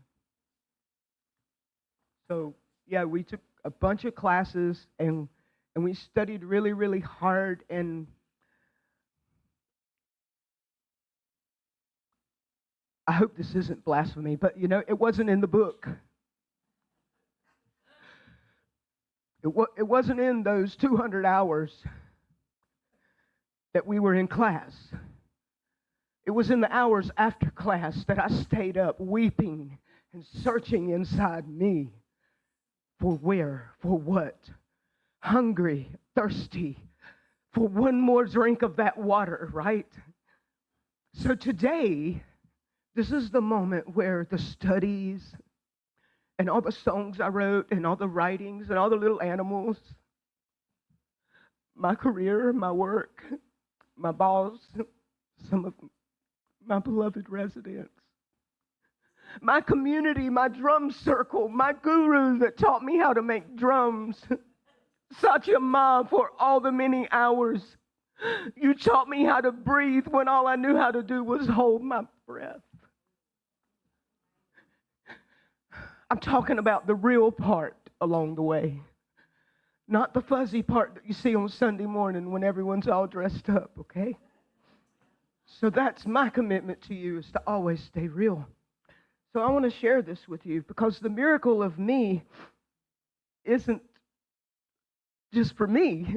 So, yeah, we took a bunch of classes and we studied really, really hard. And I hope this isn't blasphemy, but, it wasn't in the book. It wasn't in those 200 hours that we were in class. It was in the hours after class that I stayed up weeping and searching inside me for where, for what, hungry, thirsty, for one more drink of that water, right? So today, this is the moment where the studies and all the songs I wrote and all the writings and all the little animals, my career, my work, my boss, some of my beloved residents, my community, my drum circle, my guru that taught me how to make drums, Satya Ma, for all the many hours you taught me how to breathe when all I knew how to do was hold my breath. I'm talking about the real part along the way, not the fuzzy part that you see on Sunday morning when everyone's all dressed up, okay? So that's my commitment to you, is to always stay real. So I want to share this with you because the miracle of me isn't just for me.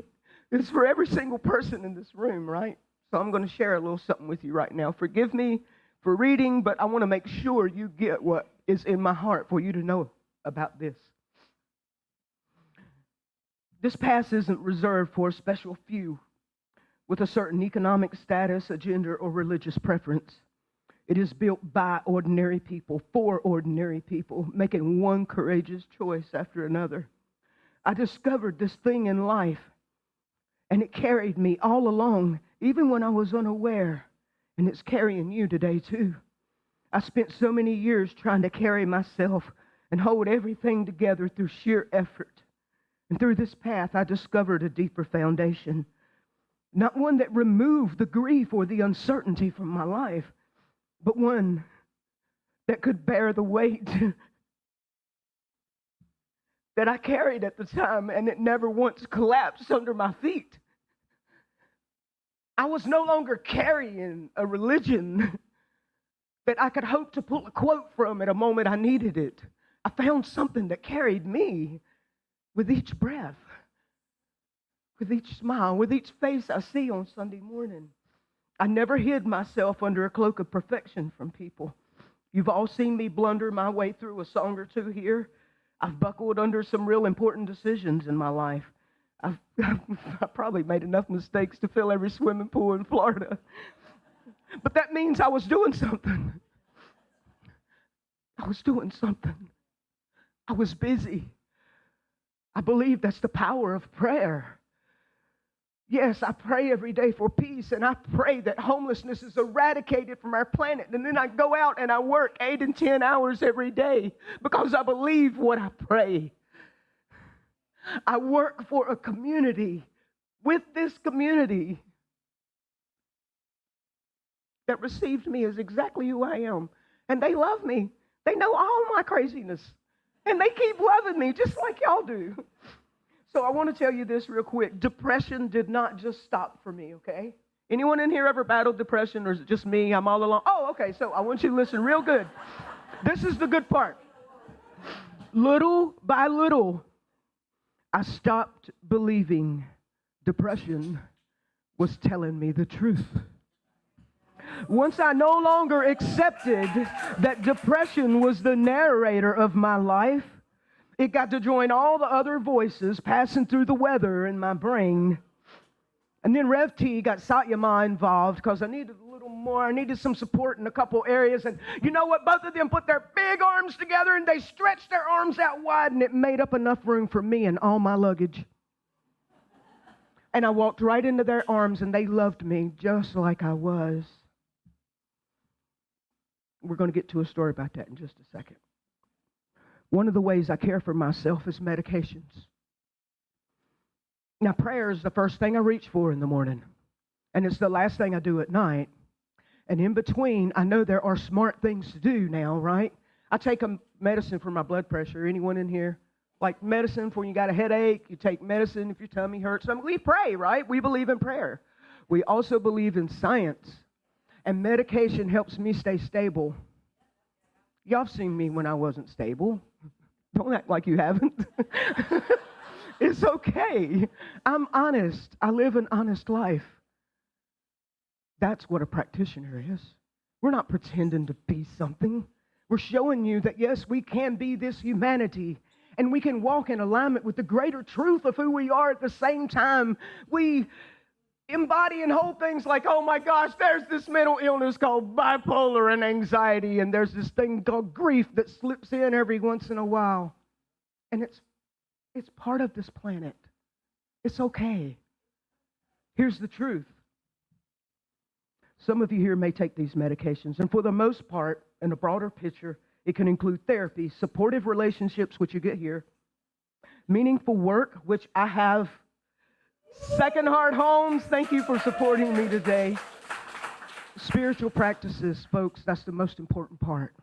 It's for every single person in this room, right? So I'm going to share a little something with you right now. Forgive me for reading, but I want to make sure you get what is in my heart for you to know about this. This pass isn't reserved for a special few with a certain economic status, a gender, or religious preference. It is built by ordinary people, for ordinary people, making one courageous choice after another. I discovered this thing in life, and it carried me all along, even when I was unaware, and it's carrying you today too. I spent so many years trying to carry myself and hold everything together through sheer effort. And through this path, I discovered a deeper foundation, not one that removed the grief or the uncertainty from my life, but one that could bear the weight that I carried at the time, and it never once collapsed under my feet. I was no longer carrying a religion that I could hope to pull a quote from at a moment I needed it. I found something that carried me with each breath, with each smile, with each face I see on Sunday morning. I never hid myself under a cloak of perfection from people. You've all seen me blunder my way through a song or two here. I've buckled under some real important decisions in my life. I've probably made enough mistakes to fill every swimming pool in Florida. But that means I was doing something. I was doing something. I was busy. I believe that's the power of prayer. Yes, I pray every day for peace, and I pray that homelessness is eradicated from our planet. And then I go out and I work 8 and 10 hours every day because I believe what I pray. I work for a community, with this community that received me as exactly who I am. And they love me. They know all my craziness. And they keep loving me just like y'all do. So I want to tell you this real quick. Depression did not just stop for me, okay? Anyone in here ever battled depression, or is it just me? I'm all alone. Oh, okay, so I want you to listen real good. This is the good part. Little by little, I stopped believing depression was telling me the truth. Once I no longer accepted that depression was the narrator of my life, it got to join all the other voices passing through the weather in my brain. And then Rev T got Satya Ma involved because I needed a little more. I needed some support in a couple areas. And you know what? Both of them put their big arms together and they stretched their arms out wide, and it made up enough room for me and all my luggage. And I walked right into their arms, and they loved me just like I was. We're going to get to a story about that in just a second. One of the ways I care for myself is medications. Now, prayer is the first thing I reach for in the morning, and it's the last thing I do at night. And in between, I know there are smart things to do now, right? I take a medicine for my blood pressure. Anyone in here? Like medicine for when you got a headache, you take medicine if your tummy hurts. We pray, right? We believe in prayer. We also believe in science. And medication helps me stay stable. Y'all have seen me when I wasn't stable. Don't act like you haven't. It's okay. I'm honest. I live an honest life. That's what a practitioner is. We're not pretending to be something. We're showing you that, yes, we can be this humanity, and we can walk in alignment with the greater truth of who we are at the same time. We embody and hold things like, oh my gosh, there's this mental illness called bipolar and anxiety, and there's this thing called grief that slips in every once in a while. And it's part of this planet. It's okay. Here's the truth. Some of you here may take these medications, and for the most part, in a broader picture, it can include therapy, supportive relationships, which you get here, meaningful work, which I have. Second Heart Homes, thank you for supporting me today. Spiritual practices, folks, that's the most important part.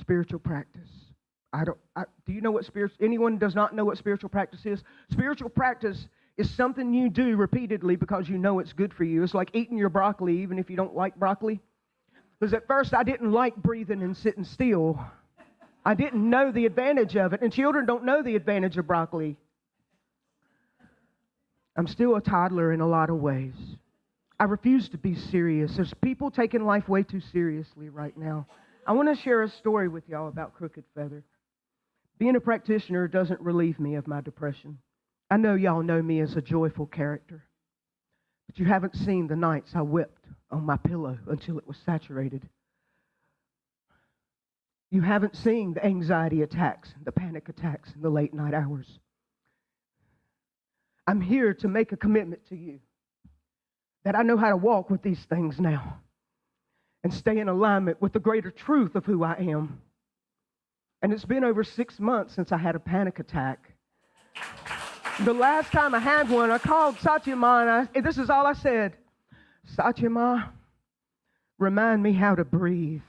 Spiritual practice. Do you know what anyone does not know what spiritual practice is? Spiritual practice is something you do repeatedly because you know it's good for you. It's like eating your broccoli, even if you don't like broccoli. Because at first I didn't like breathing and sitting still. I didn't know the advantage of it, and children don't know the advantage of broccoli. I'm still a toddler in a lot of ways. I refuse to be serious. There's people taking life way too seriously right now. I want to share a story with y'all about Crooked Feather. Being a practitioner doesn't relieve me of my depression. I know y'all know me as a joyful character, but you haven't seen the nights I wept on my pillow until it was saturated. You haven't seen the anxiety attacks, the panic attacks in the late night hours. I'm here to make a commitment to you that I know how to walk with these things now and stay in alignment with the greater truth of who I am. And it's been over 6 months since I had a panic attack. The last time I had one, I called Satyama, and this is all I said. Satyama, remind me how to breathe.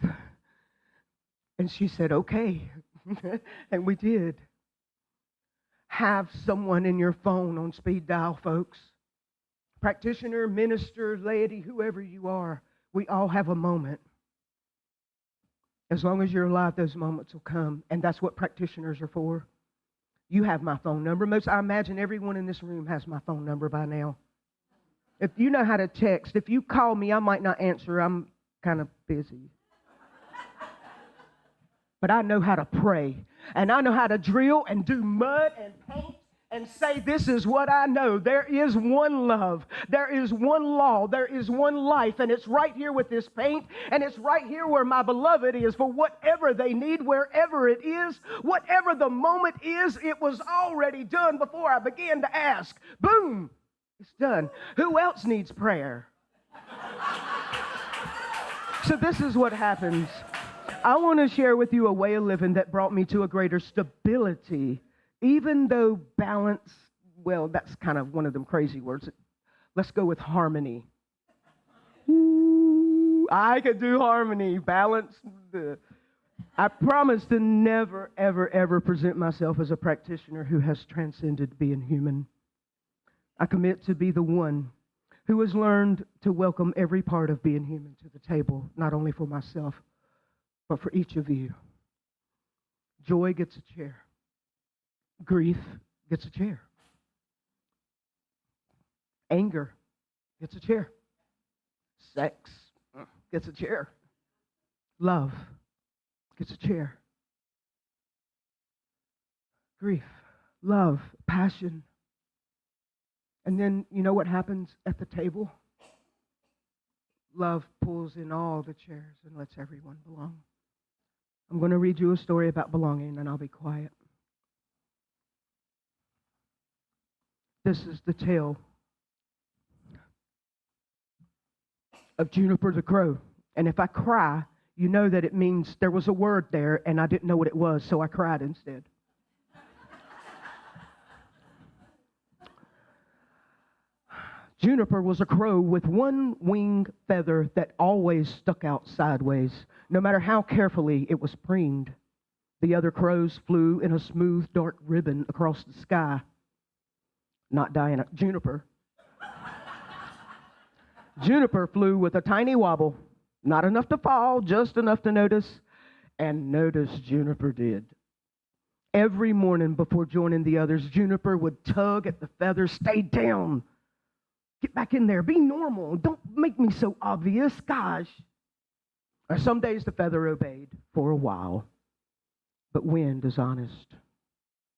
And she said, okay. And we did. Have someone in your phone on speed dial, folks. Practitioner, minister, laity, whoever you are, we all have a moment. As long as you're alive, those moments will come. And that's what practitioners are for. You have my phone number. I imagine everyone in this room has my phone number by now. If you know how to text, if you call me, I might not answer. I'm kind of busy. But I know how to pray. And I know how to drill and do mud and paint and say, this is what I know. There is one love. There is one law. There is one life. And it's right here with this paint. And it's right here where my beloved is for whatever they need, wherever it is, whatever the moment is, it was already done before I began to ask. Boom, it's done. Who else needs prayer? So this is what happens. I want to share with you a way of living that brought me to a greater stability. Even though balance, well, that's kind of one of them crazy words. Let's go with harmony. Ooh, I could do harmony, balance. I promise to never, ever, ever present myself as a practitioner who has transcended being human. I commit to be the one who has learned to welcome every part of being human to the table, not only for myself, but for each of you. Joy gets a chair. Grief gets a chair. Anger gets a chair. Sex gets a chair. Love gets a chair. Grief, love, passion. And then you know what happens at the table? Love pulls in all the chairs and lets everyone belong. I'm going to read you a story about belonging, and I'll be quiet. This is the tale of Juniper the Crow. And if I cry, you know that it means there was a word there, and I didn't know what it was, so I cried instead. Juniper was a crow with one wing feather that always stuck out sideways, no matter how carefully it was preened. The other crows flew in a smooth, dark ribbon across the sky. Not Diana, Juniper. Juniper flew with a tiny wobble, not enough to fall, just enough to notice, and notice Juniper did. Every morning before joining the others, Juniper would tug at the feathers. Stay down. Get back in there. Be normal. Don't make me so obvious. Gosh. Or some days the feather obeyed for a while. But wind is honest.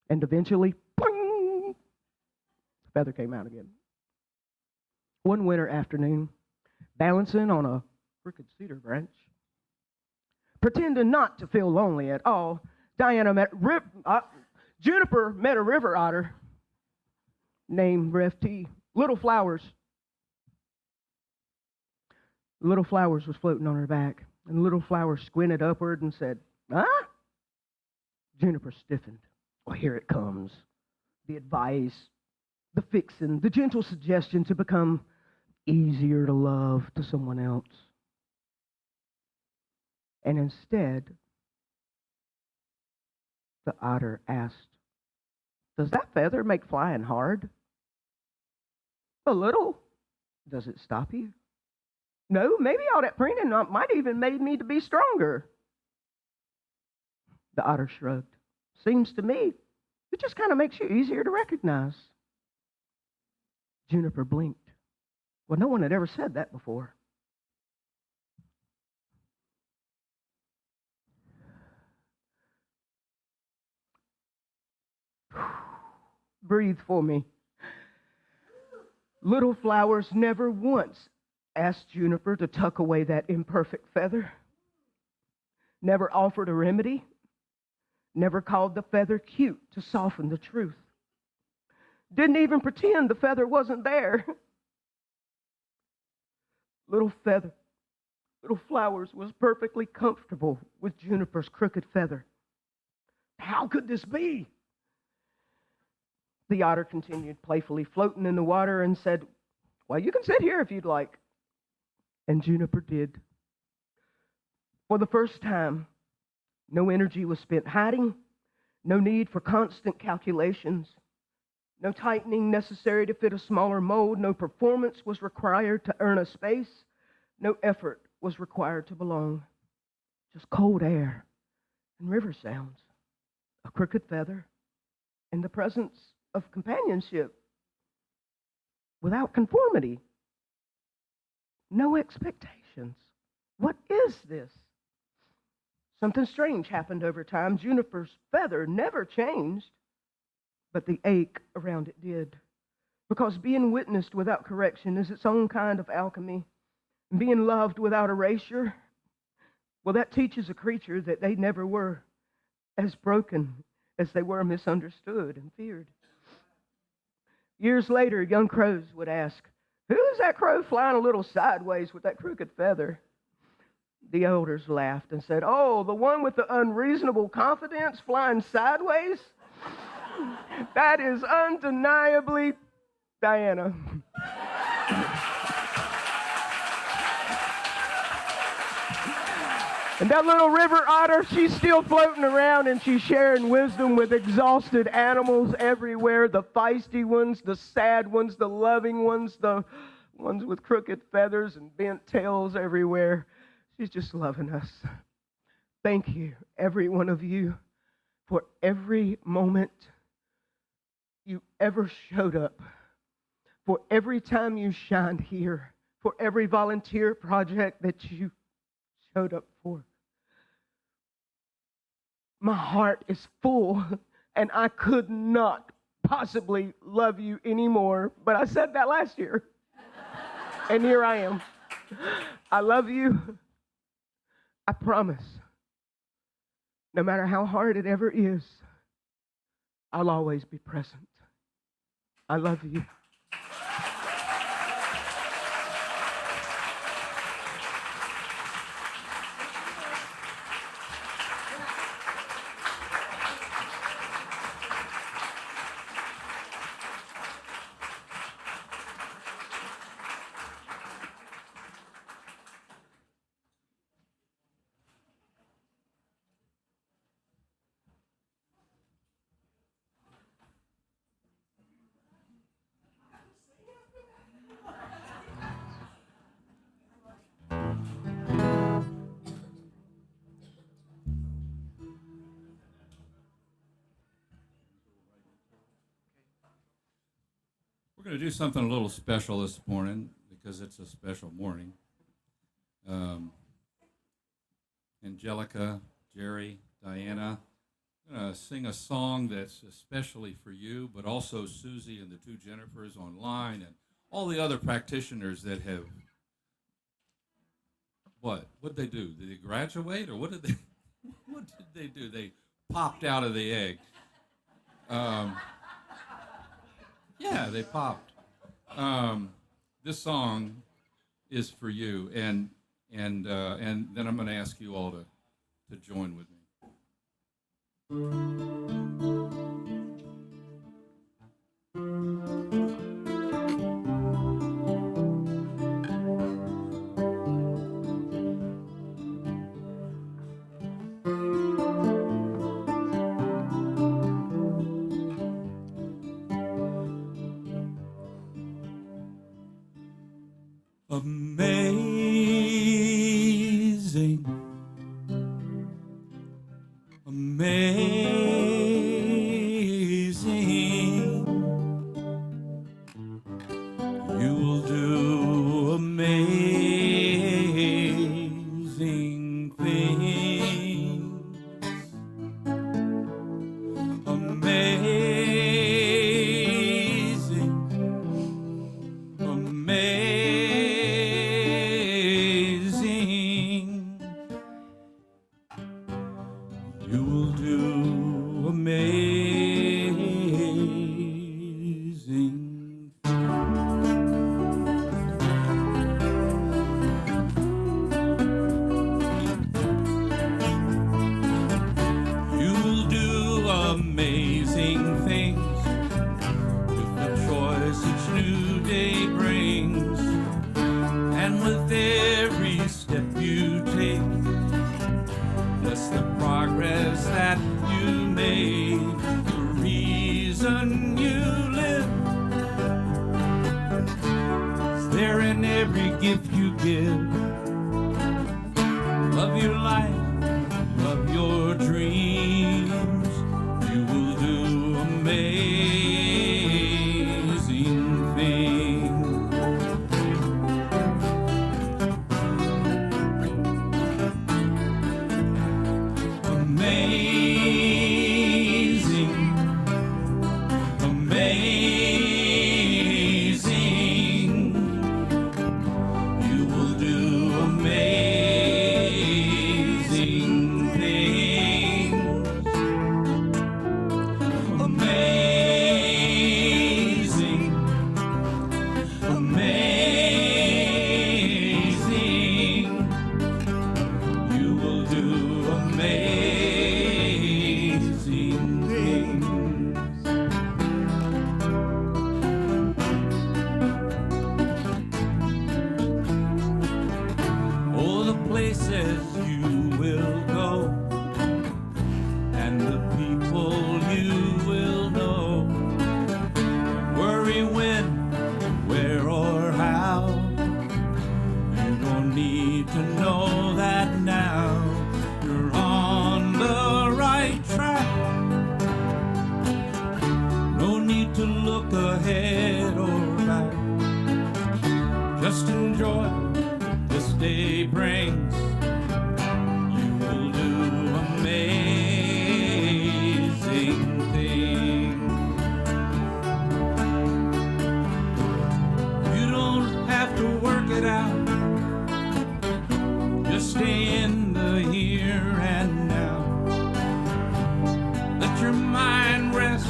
And eventually, boing, the feather came out again. One winter afternoon, balancing on a crooked cedar branch, pretending not to feel lonely at all, Juniper met a river otter named Ref T. Little Flowers. Little Flowers was floating on her back, and Little Flowers squinted upward and said, "Huh?" Juniper stiffened. Well, here it comes. The advice, the fixing, the gentle suggestion to become easier to love to someone else. And instead, the otter asked, "Does that feather make flying hard?" "A little." "Does it stop you?" "No, maybe all that preening might even made me to be stronger." The otter shrugged. "Seems to me it just kind of makes you easier to recognize." Juniper blinked. Well, no one had ever said that before. Breathe for me. Little Flowers never once asked Juniper to tuck away that imperfect feather. Never offered a remedy. Never called the feather cute to soften the truth. Didn't even pretend the feather wasn't there. Little Flowers was perfectly comfortable with Juniper's crooked feather. How could this be? The otter continued playfully floating in the water and said, "Well, you can sit here if you'd like." And Juniper did. For the first time, no energy was spent hiding, no need for constant calculations, no tightening necessary to fit a smaller mold, no performance was required to earn a space, no effort was required to belong. Just cold air and river sounds, a crooked feather, and the presence of companionship without conformity. No expectations. What is this? Something strange happened over time. Juniper's feather never changed, but the ache around it did. Because being witnessed without correction is its own kind of alchemy. And being loved without erasure, well, that teaches a creature that they never were as broken as they were misunderstood and feared. Years later, young crows would ask, "Who's that crow flying a little sideways with that crooked feather?" The elders laughed and said, "Oh, the one with the unreasonable confidence flying sideways? That is undeniably Diana." And that little river otter, she's still floating around and she's sharing wisdom with exhausted animals everywhere. The feisty ones, the sad ones, the loving ones, the ones with crooked feathers and bent tails everywhere. She's just loving us. Thank you, every one of you, for every moment you ever showed up, for every time you shined here, for every volunteer project that you showed up for. My heart is full, and I could not possibly love you anymore, but I said that last year, and here I am. I love you. I promise, no matter how hard it ever is, I'll always be present. I love you. going to do something a little special this morning because it's a special morning. Angelica, Jerry, Diana, I'm going to sing a song that's especially for you, but also Susie and the two Jennifers online and all the other practitioners that have, what'd they do? Did they graduate or what did they do? They popped out of the egg. Yeah, they popped. This song is for you, and then I'm going to ask you all to join with me. Amazing, amazing, you will do amazing things. Amazing, amazing, you will do amazing. You will do amazing things with the choice each new day brings, and with every step you take, bless the progress that you made, the reason you live is there in every gift you give. Love your life, love your dreams, you will do amazing things. Amazing, amazing, you will do amazing things. Amazing, amazing, you will do amazing things. Oh, the places you will go, and the people you will know. Don't worry when, where, or how. You don't need to know that now. You're on the right track. No need to look ahead or back. Just enjoy this day brings. You will do amazing things. You don't have to work it out. Just stay in the here and now. Let your mind rest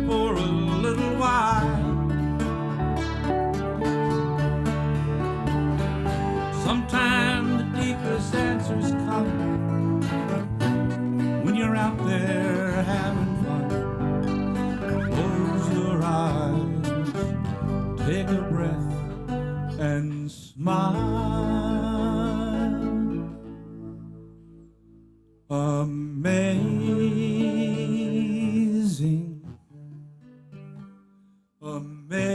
for a little while. Sometimes the deepest answers come when you're out there having fun. Close your eyes, take a breath, and smile. Amazing, amazing,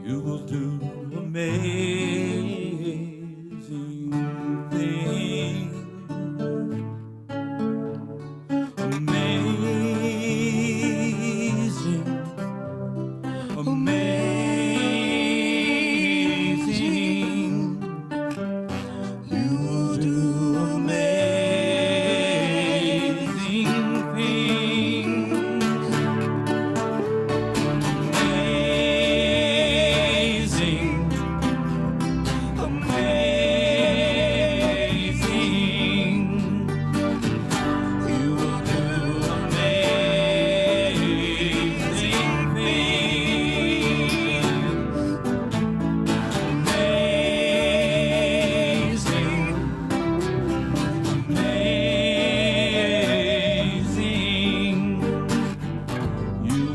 you will do amazing things. Amazing.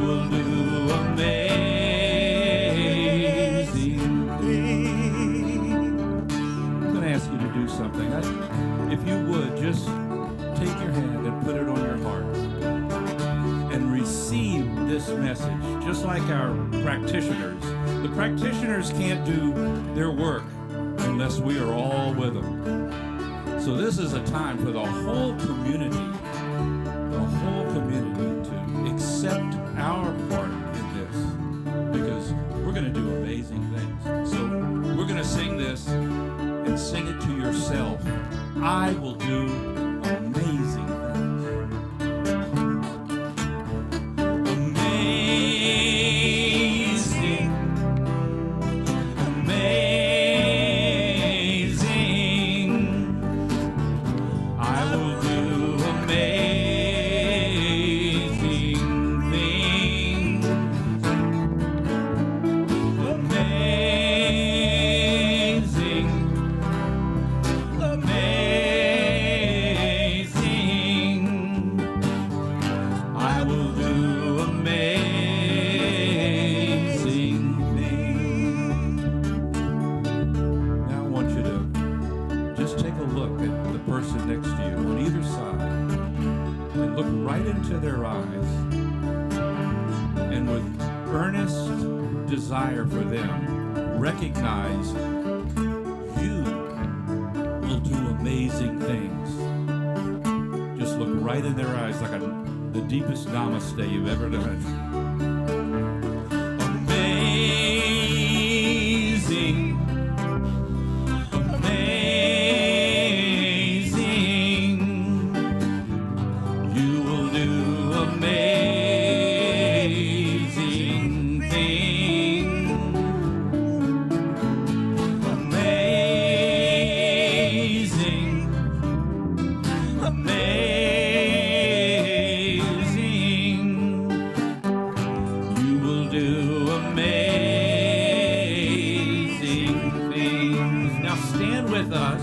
will do amazing things. I'm going to ask you to do something. If you would, just take your hand and put it on your heart and receive this message, just like our practitioners. The practitioners can't do their work unless we are all with them. So this is a time for the whole community to accept our part in this, because we're going to do amazing things. So we're going to sing this and sing it to yourself. I will do amazing things. Amazing, amazing. I will do amazing things. Amazing, amazing. I will do amazing things. Now I want you to just take a look at the person next to you on either side and look right into their eyes, and with earnest desire for them, recognize you will do amazing things. Just look right in their eyes like the deepest namaste you've ever done. Amazing, amazing. You will do amazing things. Amazing, amazing. You will do amazing things. Now stand with us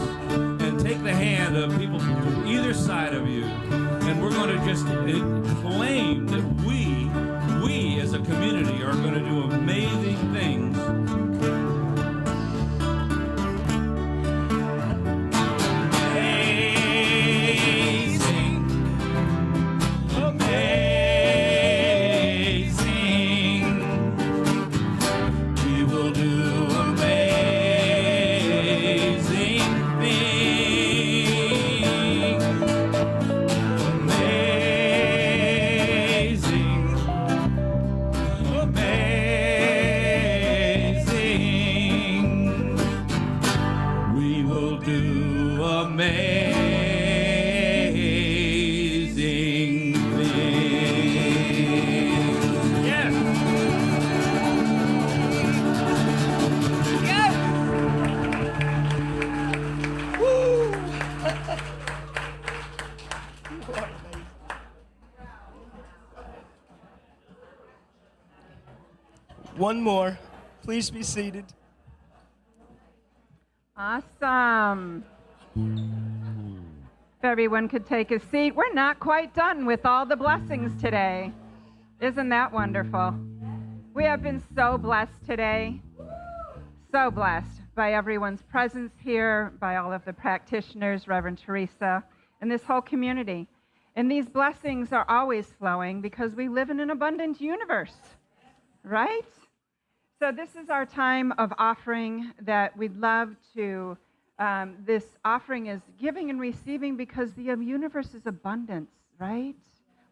and take the hand of people from either side of you, and we're going to just claim that we as a community are going to do amazing things. Amazing, amazing. We will do amazing things. Amazing, amazing. We will do amazing things. Yes. One more. Please be seated. Awesome. If everyone could take a seat, we're not quite done with all the blessings today. Isn't that wonderful? We have been so blessed today. So blessed by everyone's presence here, by all of the practitioners, Reverend Theresa, and this whole community. And these blessings are always flowing because we live in an abundant universe, right? So this is our time of offering that we'd love to, this offering is giving and receiving because the universe is abundance, right?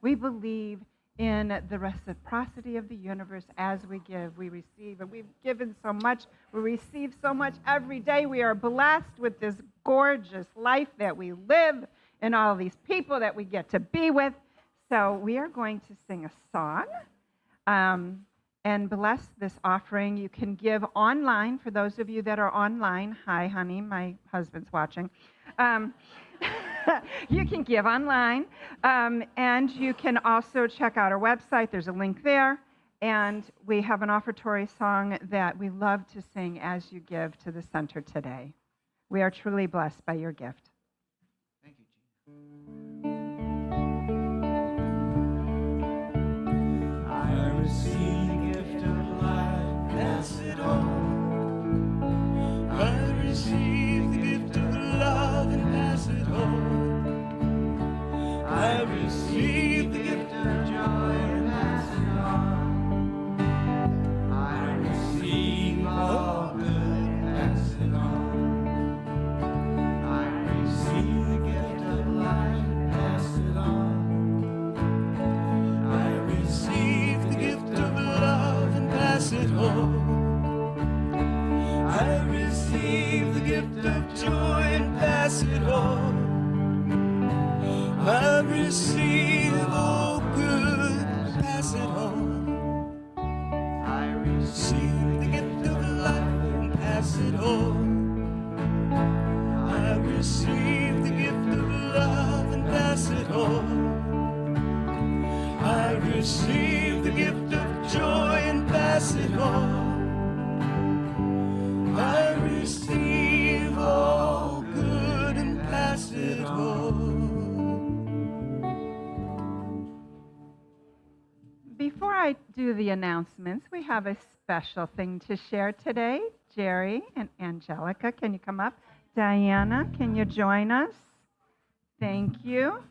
We believe in the reciprocity of the universe. As we give, we receive. And we've given so much, we receive so much every day. We are blessed with this gorgeous life that we live and all these people that we get to be with. So we are going to sing a song. And bless this offering. You can give online, for those of you that are online. Hi, honey, my husband's watching. You can give online, and you can also check out our website. There's a link there, and we have an offertory song that we love to sing as you give to the center today. We are truly blessed by your gift. Thank you, Gina. on. I receive the gift of joy and pass it on. I receive all good, pass it on. I receive the gift of life and pass it on. I receive the gift of love and pass it on. I receive the gift of joy and pass it on. I receive all good and pass it on. Before I do the announcements, we have a special thing to share today. Jerry and Angelica, can you come up? Diana, can you join us? Thank you.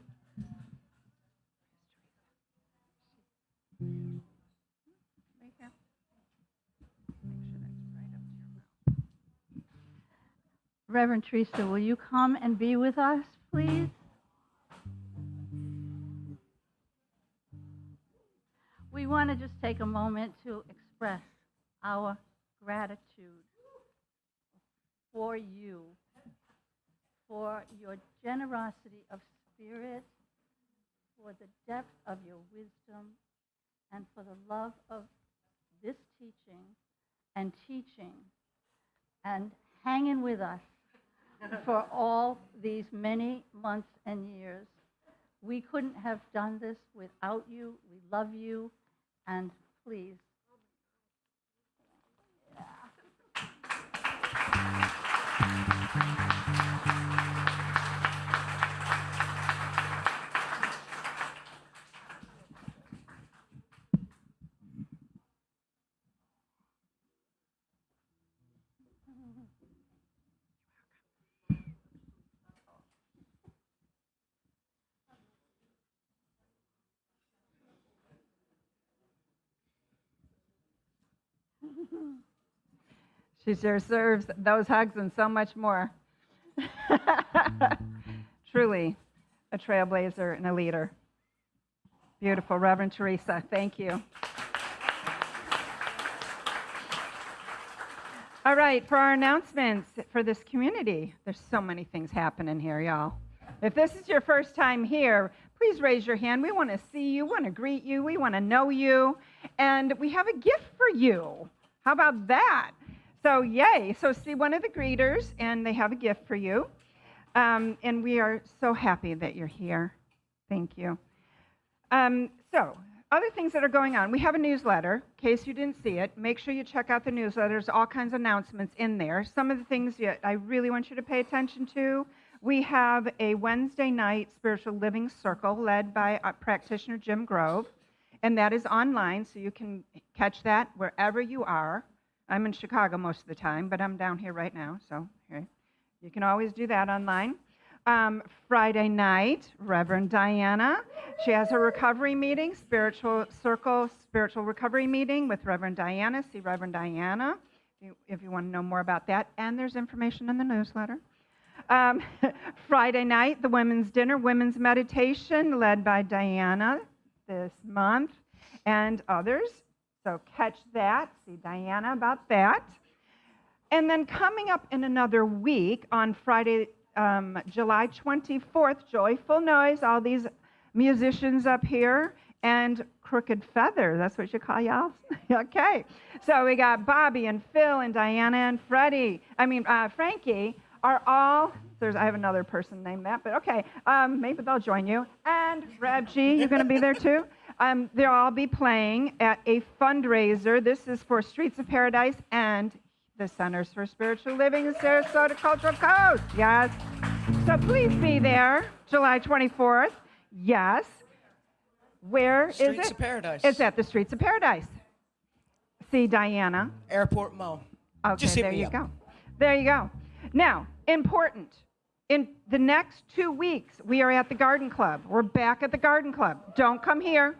Reverend Theresa, will you come and be with us, please? We want to just take a moment to express our gratitude for you, for your generosity of spirit, for the depth of your wisdom, and for the love of this teaching, and hanging with us for all these many months and years. We couldn't have done this without you. We love you, and please. She deserves those hugs and so much more. Truly a trailblazer and a leader. Beautiful, Reverend Theresa. Thank you. All right, for our announcements for this community, there's so many things happening here, y'all. If this is your first time here, please raise your hand. We want to see you, want to greet you, we want to know you, and we have a gift for you. How about that? So yay. So see one of the greeters, and they have a gift for you. And we are so happy that you're here. Thank you. So other things that are going on. We have a newsletter. In case you didn't see it, make sure you check out the newsletter. There's all kinds of announcements in there. Some of the things I really want you to pay attention to. We have a Wednesday night spiritual living circle led by practitioner Jim Grove. And that is online, so you can catch that wherever you are. I'm in Chicago most of the time, but I'm down here right now, so here. You can always do that online. Friday night, Reverend Diana, she has a recovery meeting, spiritual circle, spiritual recovery meeting with Reverend Diana. See Reverend Diana if you want to know more about that, and there's information in the newsletter. Friday night, the women's dinner, women's meditation, led by Diana this month, and others. So catch that, see Diana about that. And then coming up in another week on Friday, July 24th, Joyful Noise, all these musicians up here, and Crooked Feather, that's what you call y'all? Okay. So we got Bobby and Phil and Diana and Frankie are all, I have another person named that, but okay, maybe they'll join you. And Reb G, you're going to be there too? They'll all be playing at a fundraiser. This is for Streets of Paradise and the Centers for Spiritual Living in Sarasota Cultural Coast. Yes. So please be there, July 24th. Yes. Where is it? Streets of Paradise. It's at the Streets of Paradise. See Diana. Airport Mall. Okay, Just hit there me you up. go. There you go. Now, important. In the next 2 weeks, we are at the Garden Club. We're back at the Garden Club. Don't come here.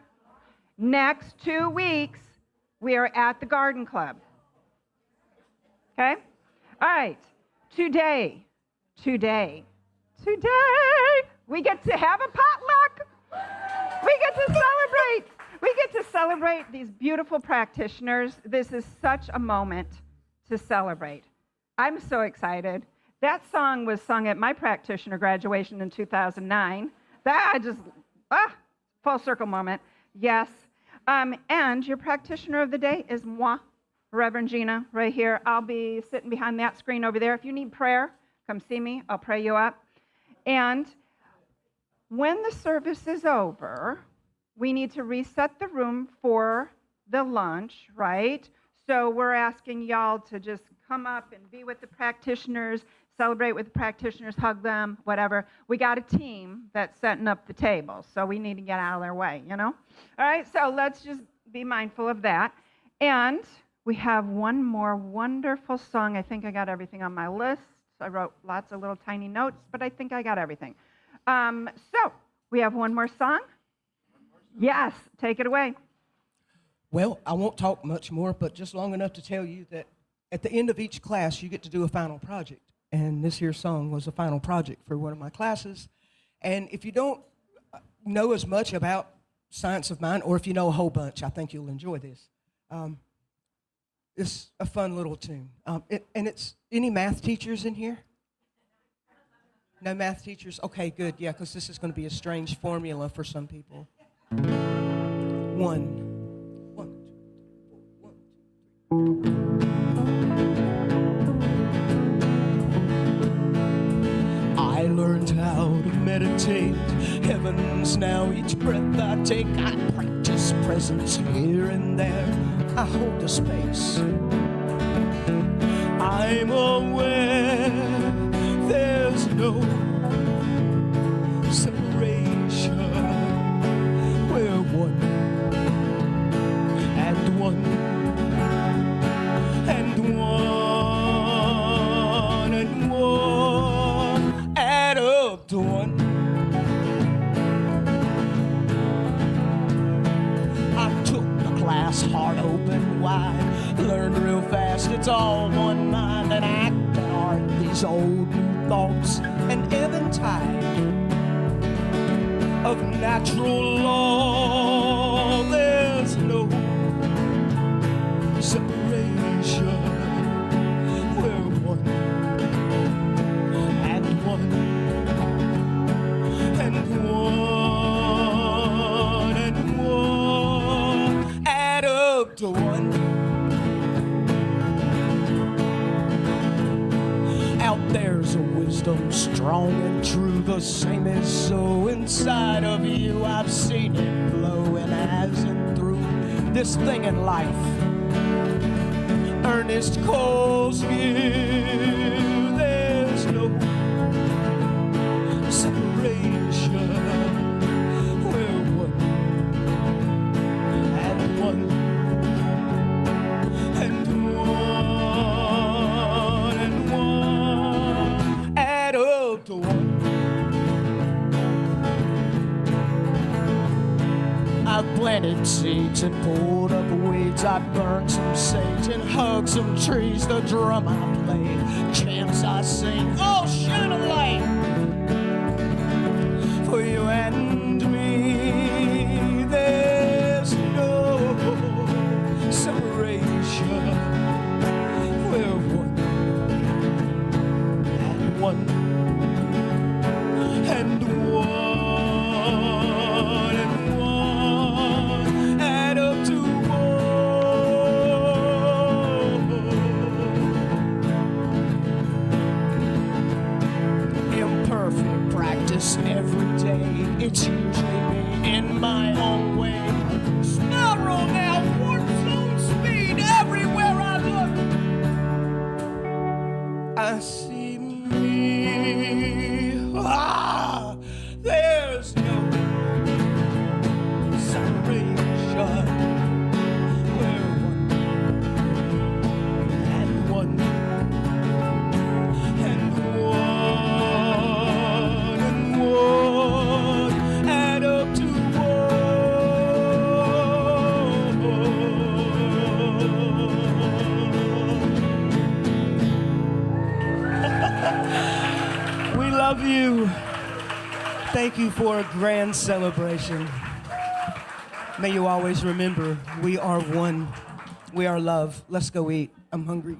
Next 2 weeks, we are at the Garden Club. Okay? All right. Today, we get to have a potluck. We get to celebrate. We get to celebrate these beautiful practitioners. This is such a moment to celebrate. I'm so excited. That song was sung at my practitioner graduation in 2009. Full circle moment. Yes. And your practitioner of the day is moi, Reverend Gina, right here. I'll be sitting behind that screen over there. If you need prayer, come see me. I'll pray you up. And when the service is over, we need to reset the room for the lunch, right? So we're asking y'all to just come up and be with the practitioners, celebrate with the practitioners, hug them, whatever. We got a team that's setting up the table, so we need to get out of their way, you know? All right, so let's just be mindful of that. And we have one more wonderful song. I think I got everything on my list. I wrote lots of little tiny notes, but I think I got everything. So we have one more song. Yes, take it away. Well, I won't talk much more, but just long enough to tell you that at the end of each class, you get to do a final project. And this here song was a final project for one of my classes. And if you don't know as much about Science of Mind, or if you know a whole bunch, I think you'll enjoy this. It's a fun little tune. And it's, any math teachers in here? No math teachers? Okay, good, yeah, because this is going to be a strange formula for some people. One, two, 3, 4, 1, 2, 3. I learned how to meditate. Heavens, now each breath I take, I practice presence here and there. I hold the space. I'm aware there's no separation. We're one and one and one and one. Add up to one. I took the class heart open wide. Learned real fast, it's all one mind, and I can art these old new thoughts, an ebb and tide of natural law. There's no separation. We're one and one and one and one. Add up to one. Out there's a wisdom strong and true, the same is so inside of you. I've seen it flow and as it through this thing in life. Ernest calls you. There's no separation. We're one and one and one and one. Add up to one. I've planted seeds and pulled up weeds. I burned some sage and hugged some trees. The drum I play, chants I sing. Oh, shine a light for you and me. There's no separation. We're one and one and one. Every day, it's usually me in my own way. Spiral now, warp zone speed, everywhere I look. I see me. There's no separation. We're one and one and one. Love you. Thank you for a grand celebration. May you always remember we are one. We are love. Let's go eat. I'm hungry.